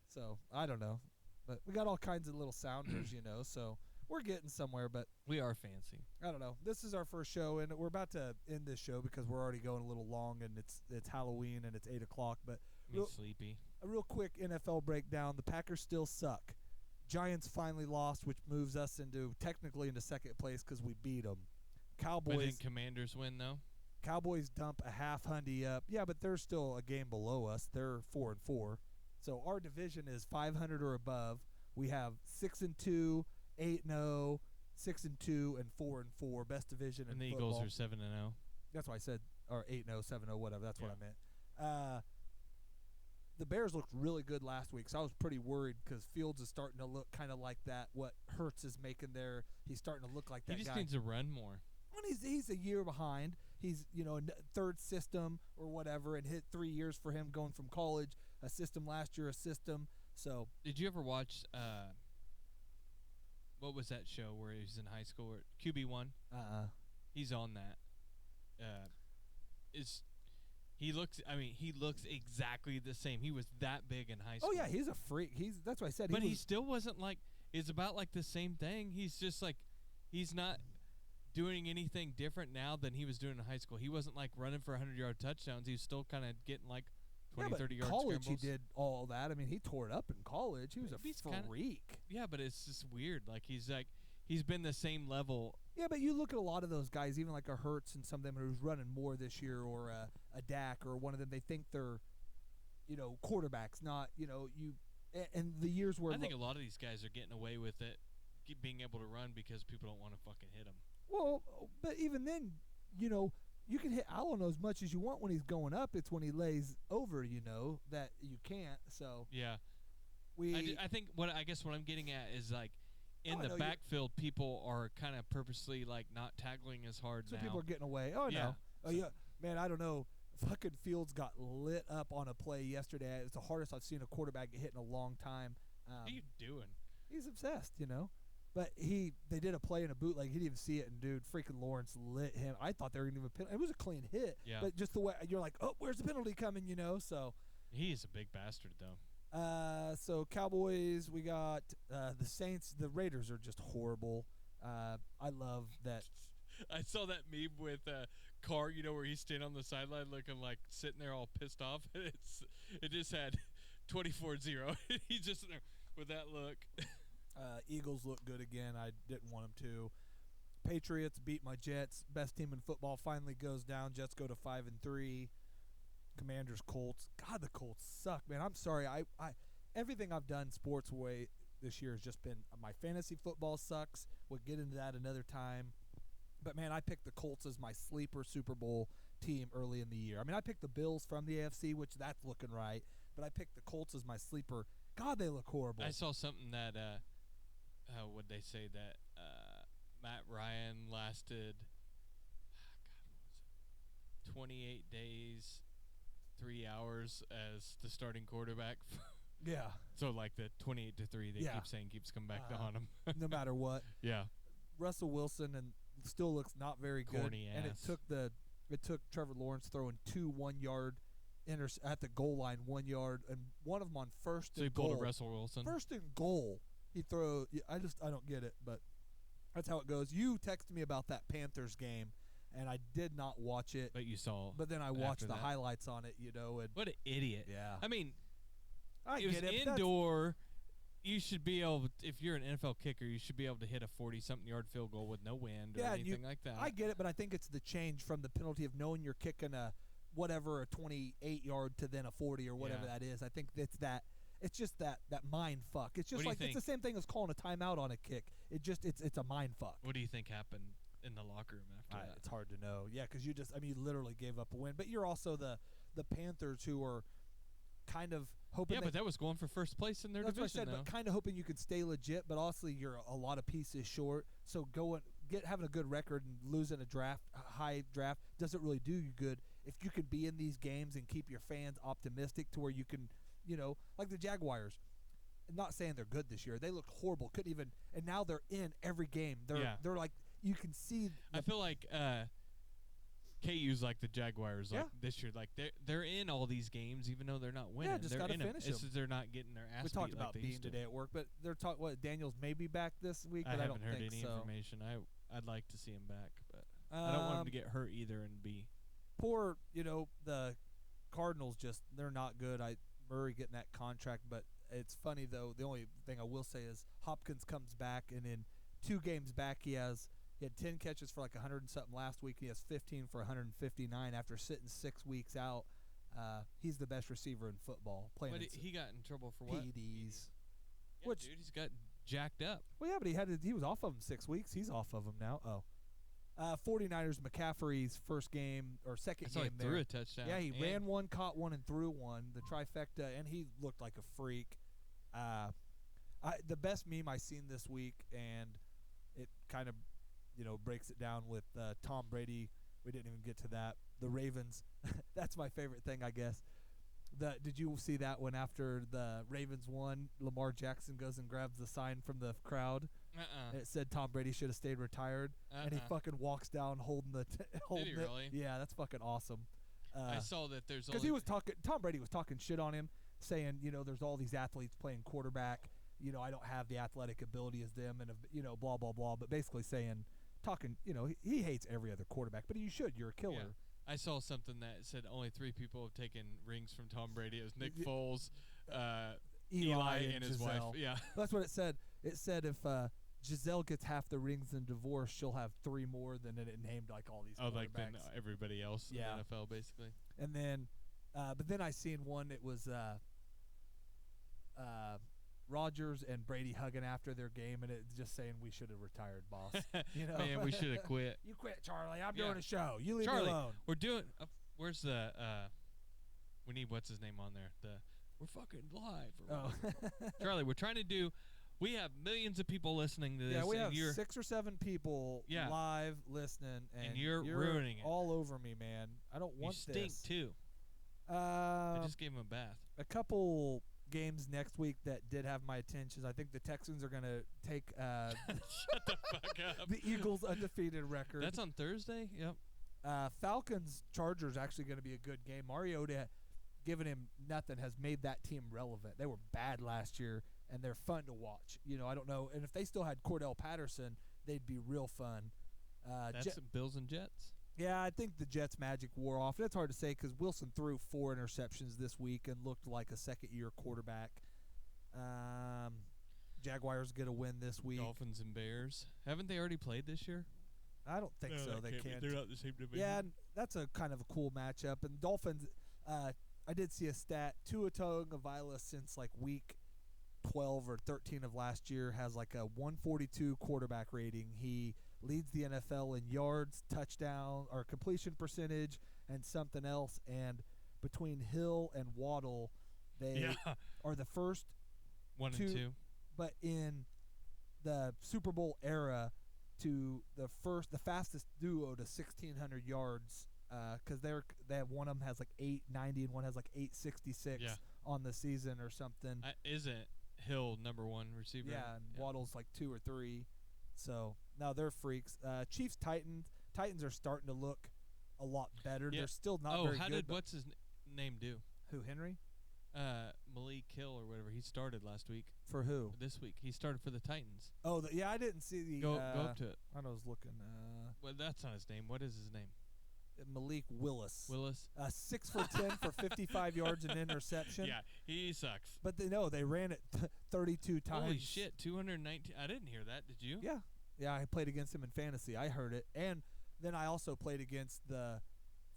So I don't know, but we got all kinds of little sounders, So we're getting somewhere. But We are fancy. I don't know. This is our first show, and we're about to end this show because we're already going a little long, and it's Halloween and it's 8:00. But Me sleepy. a real quick NFL breakdown: the Packers still suck. Giants finally lost, which moves us technically into second place because we beat them. But Cowboys. didn't Commanders win though? Cowboys dump a half hundy up. Yeah, but they're still a game below us. They're 4-4. So our division is 500 or above. We have 6-2, 8-0, 6-2, and 4-4. Best division in And the football. Eagles are 7-0. That's why I said, or 8-0, 7-0, whatever. That's what Yeah. I meant. The Bears looked really good last week, so I was pretty worried because Fields is starting to look kind of like that. What Hurts is making there, he's starting to look like that He just guy. needs to run more. Well, he's a year behind. He's third system or whatever, and hit 3 years for him going from college, a system last year, a system. So Did you ever watch what was that show where he was in high school? QB1? He's on that. He looks exactly the same. He was that big in high school. Oh yeah, he's a freak. That's what I said. But he still wasn't like. It's about like the same thing. He's just like, he's not doing anything different now than he was doing in high school. He wasn't like running for 100-yard touchdowns. He was still kind of getting like 20, 30-yard college scrambles. he did all that. I mean, he tore it up in college. He was He's a kinda- freak. Yeah, but it's just weird. Like he's been the same level. Yeah, but you look at a lot of those guys, even like a Hurts and some of them who's running more this year, or a Dak or one of them. They think they're, quarterbacks, not and the years where I think a lot of these guys are getting away with it, being able to run because people don't want to fucking hit them. Well, but even then, you can hit Allen as much as you want when he's going up. It's when he lays over, that you can't. So Yeah. I think what I'm getting at is like in I the know backfield, people are kind of purposely like not tackling as hard so now. people are getting away. Oh Yeah. no. Oh yeah, man. I don't know. Fucking Fields got lit up on a play yesterday. It's the hardest I've seen a quarterback get hit in a long time. What are you doing? He's obsessed, But they did a play in a bootleg. He didn't even see it, and dude, freaking Lawrence lit him. I thought they were going to give a penalty. It was a clean hit. Yeah. But just the way you're like, oh, where's the penalty coming? So. He is a big bastard, though. So Cowboys, we got the Saints. The Raiders are just horrible. I love that. I saw that meme with Carr, where he's standing on the sideline looking like sitting there all pissed off. It just had 24-0. He's just sitting there with that look. Eagles look good again. I didn't want them to. Patriots beat my Jets. Best team in football finally goes down. Jets go to 5-3. Commanders, Colts. God, the Colts suck, man. I'm sorry. I everything I've done sports way this year has just been my fantasy football sucks. We'll get into that another time. But man, I picked the Colts as my sleeper Super Bowl team early in the year. I mean, I picked the Bills from the AFC, which that's looking right. But I picked the Colts as my sleeper. God, they look horrible. I saw something that would they say that Matt Ryan lasted 28 days 3 hours as the starting quarterback. Yeah. So like the 28-3 they keep saying keeps coming back to haunt him. No matter what. Yeah. Russell Wilson and still looks not very good. Corny And ass. it took Trevor Lawrence throwing 2 1-yard at the goal line, 1 yard, and one of them on first So and he pulled goal. a Russell Wilson. First and goal, he throw. I don't get it, but that's how it goes. You texted me about that Panthers game, and I did not watch it. But you saw. But then I watched the highlights on it, And what an idiot. Yeah. I mean, I it was get it, but indoor. You should be able, if you're an NFL kicker, you should be able to hit a 40-something yard field goal with no wind or anything like that. I get it, but I think it's the change from the penalty of knowing you're kicking a 28-yard to then a 40 or whatever that is. I think it's that. It's just that mind fuck. It's just like it's the same thing as calling a timeout on a kick. It's a mind fuck. What do you think happened in the locker room after that? It's hard to know. Yeah, because you literally gave up a win. But you're also the Panthers who are kind of hoping. Yeah, but that was going for first place in their division. That's what I said, but kind of hoping you could stay legit. But honestly, you're a lot of pieces short. So having a good record and losing a high draft doesn't really do you good. If you can be in these games and keep your fans optimistic to where you can, like the Jaguars. I'm not saying they're good this year. They looked horrible. Couldn't even, and now they're in every game. They're like, you can see. I feel like KU's like the Jaguars this year. Like they're in all these games even though they're not winning. Yeah, just gotta finish them. They're not getting their ass we beat talked like about they being used to. today at work, but they're talking. Daniels may be back this week, but I haven't don't heard think any so. information. I'd like to see him back, but I don't want him to get hurt either and be. Poor, the Cardinals they're not good. Murray getting that contract, but it's funny though. The only thing I will say is Hopkins comes back, and in 2 games back he had 10 catches for like 100 and something last week. He has 15 for 159 after sitting 6 weeks out. He's the best receiver in football. Playing. But he got in trouble for what? PEDs. Yeah, dude, he's got jacked up. Well, yeah, but he was off of them 6 weeks. He's off of them now. 49ers McCaffrey's first game or second game he threw a touchdown. Yeah, he ran one, caught one, and threw one. The trifecta, and he looked like a freak. The best meme I seen this week, and it kind of, breaks it down with Tom Brady. We didn't even get to that. The Ravens. That's my favorite thing, I guess. Did you see that when after the Ravens won, Lamar Jackson goes and grabs the sign from the crowd? It said Tom Brady should have stayed retired, and he fucking walks down holding the. Did he really? Yeah, that's fucking awesome. I saw that there's because he was talking. Tom Brady was talking shit on him, saying there's all these athletes playing quarterback. I don't have the athletic ability as them, and blah blah blah. But basically talking. He hates every other quarterback, but you should. You're a killer. Yeah. I saw something that said only 3 people have taken rings from Tom Brady. It was Nick Foles, Eli and his Giselle. wife. Yeah, that's what it said. It said if Giselle gets half the rings in divorce, she'll have 3 more than it named like all these. Like than everybody else in the NFL, basically. And then, but then I seen one. It was Rodgers and Brady hugging after their game, and it's just saying we should have retired, boss. Man, we should have quit. You quit, Charlie. I'm doing a show. You leave Charlie, me alone. We're doing. Where's the? We need what's his name on there. We're fucking live. Charlie, we're trying to do. We have millions of people listening to this. Yeah, we have and 6 or 7 people live listening, and you're ruining it. All over me, man. I don't want this. You stink too. I just gave him a bath. A couple games next week that did have my attention. I think the Texans are going to take Shut the fuck up. the Eagles' undefeated record. That's on Thursday? Yep. Falcons-Chargers actually going to be a good game. Mariota, giving him nothing, has made that team relevant. They were bad last year, and they're fun to watch. I don't know. And if they still had Cordell Patterson, they'd be real fun. That's Bills and Jets? Yeah, I think the Jets' magic wore off. That's hard to say because Wilson threw 4 interceptions this week and looked like a second-year quarterback. Jaguars get a win this week. Dolphins and Bears. Haven't they already played this year? I don't think so. They can't. They're not the same division. Yeah, and that's a kind of a cool matchup. And Dolphins, I did see a stat. Tua Tagovailoa since like week 12 or 13 of last year has like a 142 quarterback rating. He leads the NFL in yards, touchdown, or completion percentage, and something else. And between Hill and Waddle, they are the first 1 and 2. But in the Super Bowl era, to the fastest duo to 1,600 yards because they have one of them has like 890 and one has like 866 on the season or something. Isn't Hill number 1 receiver? Yeah, and Waddle's like 2 or 3. So now they're freaks. Chiefs Titans are starting to look a lot better. They're still not very good. What's his name do? Who, Henry? Malik Hill or whatever. He started last week. For who? This week. He started for the Titans. Oh, I didn't see the. Go up to it. I was looking. Well, that's not his name. What is his name? Malik Willis. 6 for 10 for 55 yards and interception. Yeah, he sucks. But they ran it 32 times. Holy shit, 219. I didn't hear that. Did you? Yeah. Yeah, I played against him in fantasy. I heard it. And then I also played against the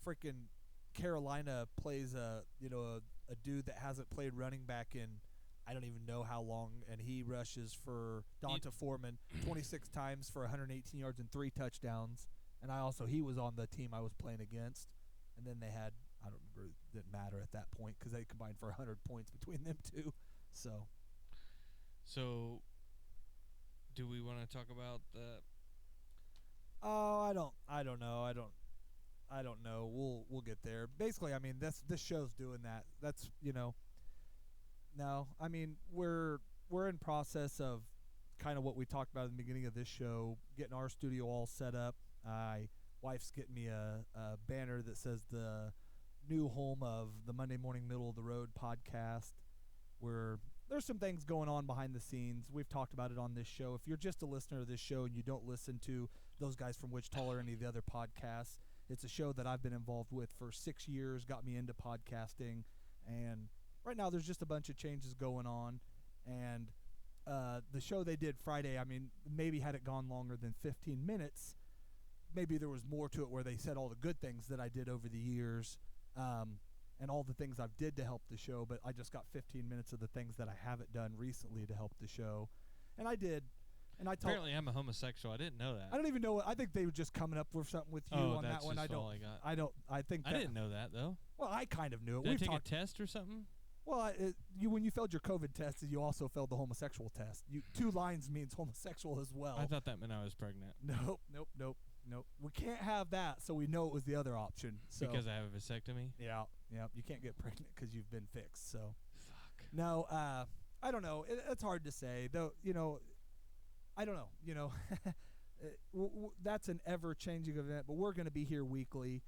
freaking Carolina plays a dude that hasn't played running back in I don't even know how long, and he rushes for Donta Foreman 26 times for 118 yards and 3 touchdowns. And he was on the team I was playing against. And then they had, I don't remember, it didn't matter at that point because they combined for 100 points between them two. So, do we want to talk about the? Oh, I don't know. I don't know. We'll get there. Basically, I mean, this show's doing that. That's No, I mean we're in process of kind of what we talked about at the beginning of this show, getting our studio all set up. Wife's getting me a banner that says the new home of the Monday Morning Middle of the Road podcast, where there's some things going on behind the scenes. We've talked about it on this show. If you're just a listener of this show and you don't listen to those guys from Wichita or any of the other podcasts, it's a show that I've been involved with for 6 years, got me into podcasting, and right now there's just a bunch of changes going on. And the show they did Friday, I mean, maybe had it gone longer than 15 minutes, maybe there was more to it where they said all the good things that I did over the years and all the things I've did to help the show, but I just got 15 minutes of the things that I haven't done recently to help the show. And I did. And Apparently I'm a homosexual. I didn't know that. I don't even know. I think they were just coming up with something with you on that one. I got. I think I didn't know that though. Well, I kind of knew it. Did I take a test or something? Well, when you failed your COVID test, you also failed the homosexual test. 2 lines means homosexual as well. I thought that meant I was pregnant. Nope. We can't have that, so we know it was the other option. So. Because I have a vasectomy? Yeah. You can't get pregnant because you've been fixed. So. Fuck. No, I don't know. It's hard to say, though. I don't know. That's an ever-changing event, but we're going to be here weekly.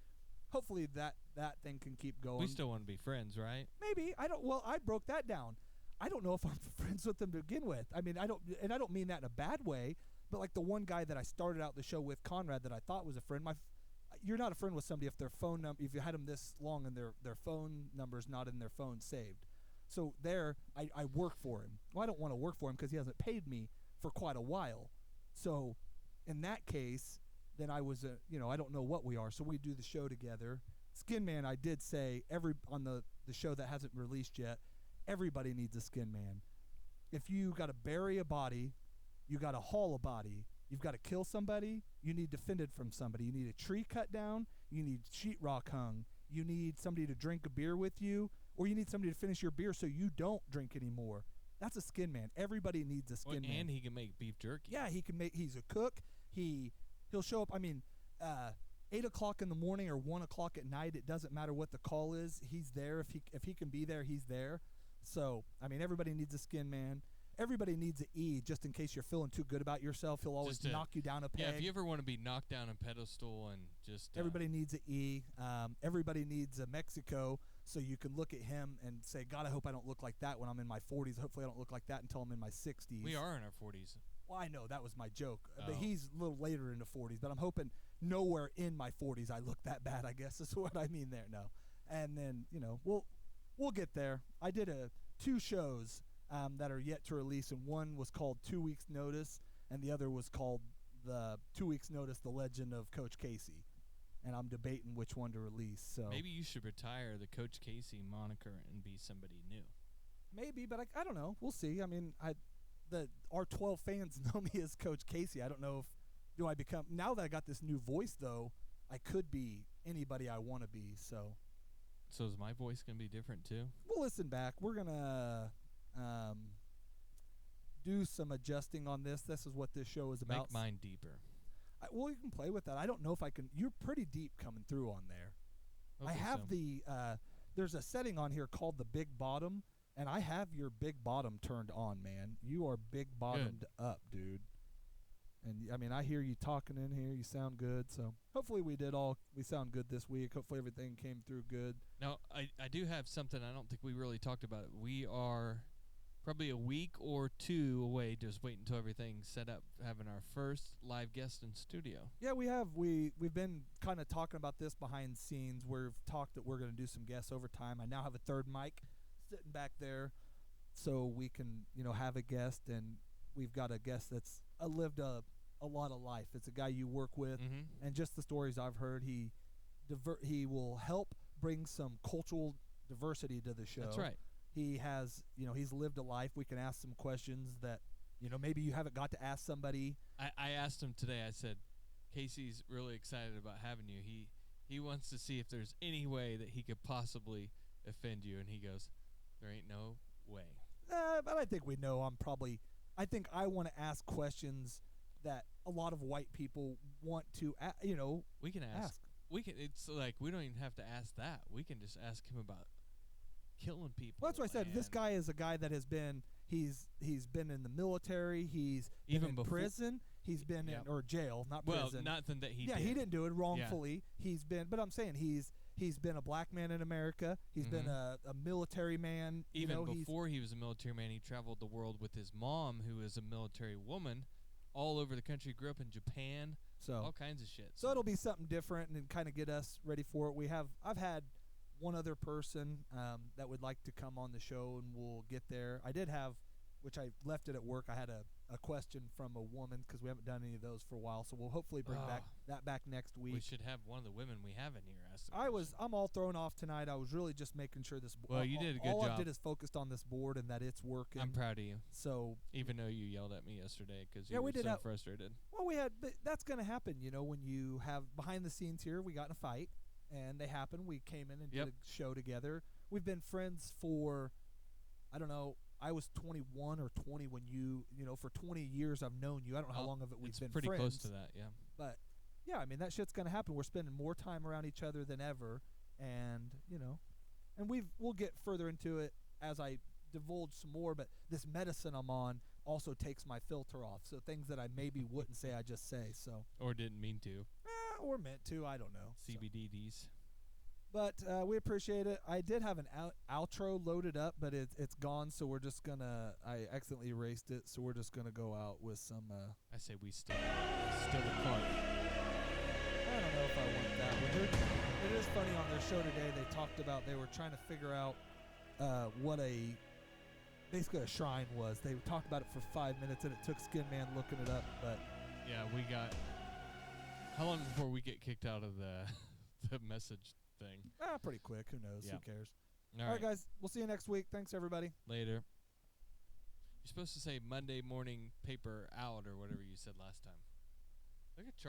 Hopefully that thing can keep going. We still want to be friends, right? Maybe. I don't. Well, I broke that down. I don't know if I'm friends with them to begin with. I mean, I don't mean that in a bad way. But like the one guy that I started out the show with, Conrad, that I thought was a friend. You're not a friend with somebody if their phone number, if you had them this long and their phone number's not in their phone saved. So I work for him. Well, I don't want to work for him because he hasn't paid me for quite a while. So in that case, then I was I don't know what we are. So we do the show together. Skin Man, I did say on the show that hasn't released yet, everybody needs a skin man. If you got to bury a body, you got to haul a body, you've got to kill somebody, you need defended from somebody, you need a tree cut down, you need sheetrock hung, you need somebody to drink a beer with you, or you need somebody to finish your beer so you don't drink anymore. That's a skin man. Everybody needs a skin man. And he can make beef jerky. Yeah, he's a cook. He'll show up, 8 o'clock in the morning or 1 o'clock at night, it doesn't matter what the call is, he's there. If he can be there, he's there. So, everybody needs a skin man. Everybody needs an E just in case you're feeling too good about yourself. He'll always knock you down a peg. Yeah, if you ever want to be knocked down a pedestal and just... everybody needs an E. Everybody needs a Mexico, so you can look at him and say, God, I hope I don't look like that when I'm in my 40s. Hopefully I don't look like that until I'm in my 60s. We are in our 40s. Well, I know. That was my joke. But he's a little later in the 40s. But I'm hoping nowhere in my 40s I look that bad, I guess is what I mean there. No. And then, we'll get there. I did 2 shows that are yet to release, and one was called 2 Weeks Notice, and the other was called the 2 Weeks Notice, The Legend of Coach Casey. And I'm debating which one to release. So maybe you should retire the Coach Casey moniker and be somebody new. Maybe, but I don't know. We'll see. Our 12 fans know me as Coach Casey. I don't know do I become, now that I got this new voice, though, I could be anybody I want to be. So is my voice going to be different, too? We'll listen back. We're going to do some adjusting on this. This is what this show is about. Make mine deeper. Well, you can play with that. I don't know if I can. You're pretty deep coming through on there. I Hopefully have so. the there's a setting on here called the big bottom, and I have your big bottom turned on, man. You are big bottomed up, dude. And I mean, I hear you talking in here. You sound good. So hopefully we sound good this week. Hopefully everything came through good. Now, I do have something I don't think we really talked about. We are probably a week or two away, just waiting until everything's set up, having our first live guest in studio. Yeah, we have. We've been kind of talking about this behind the scenes. We've talked that we're going to do some guests over time. I now have a third mic sitting back there, so we can have a guest, and we've got a guest that's lived a lot of life. It's a guy you work with, and just the stories I've heard, he will help bring some cultural diversity to the show. That's right. He has, he's lived a life. We can ask some questions that, maybe you haven't got to ask somebody. I asked him today, I said, Casey's really excited about having you. He wants to see if there's any way that he could possibly offend you, and he goes, there ain't no way. But I think we know I think I want to ask questions that a lot of white people want to, we can ask. It's like we don't even have to ask that. We can just ask him about killing people. Well, that's what I said. This guy is a guy that has been he's been in the military. He's Even been in before- prison. He's been in or jail, not prison. Well, nothing that he did. he didn't do it wrongfully. He's been, but I'm saying he's been a black man in America. He's been a military man. Even before he was a military man, he traveled the world with his mom, who is a military woman, all over the country. Grew up in Japan. All kinds of shit. So it'll be something different and kind of get us ready for it. I've had one other person that would like to come on the show, and we'll get there. I did have, which I left it at work, I had a question from a woman because we haven't done any of those for a while, so we'll hopefully bring that back next week. We should have one of the women we have in here ask the question. I'm all thrown off tonight. I was really just making sure this board. Well, you did a good all job. I did is focused on this board and that it's working. I'm proud of you. So even though you yelled at me yesterday because you were so frustrated. Well, but that's going to happen, when you have behind the scenes here. We got in a fight, and they happened. We came in and did a show together. We've been friends for, I don't know, I was 21 or 20 when for 20 years I've known you. I don't know how long of it we've been pretty friends. Close to that, yeah. But, yeah, I mean, that shit's going to happen. We're spending more time around each other than ever, and, and we'll get further into it as I divulge some more, but this medicine I'm on also takes my filter off, so things that I maybe wouldn't say, I just say, so. Or didn't mean to. Or meant to, I don't know. CBDs. But we appreciate it. I did have an outro loaded up, but it's gone, so we're just going to, I accidentally erased it, so we're just going to go out with some. I say we still the cart. I don't know if I want that one. It is funny, on their show today, they talked about, they were trying to figure out what basically a shrine was. They talked about it for 5 minutes, and it took Skin Man looking it up, but. Yeah, we got, how long before we get kicked out of the message thing? Pretty quick. Who knows? Yeah. Who cares? All right, guys. We'll see you next week. Thanks, everybody. Later. You're supposed to say Monday morning paper out or whatever you said last time. Look at Charlie.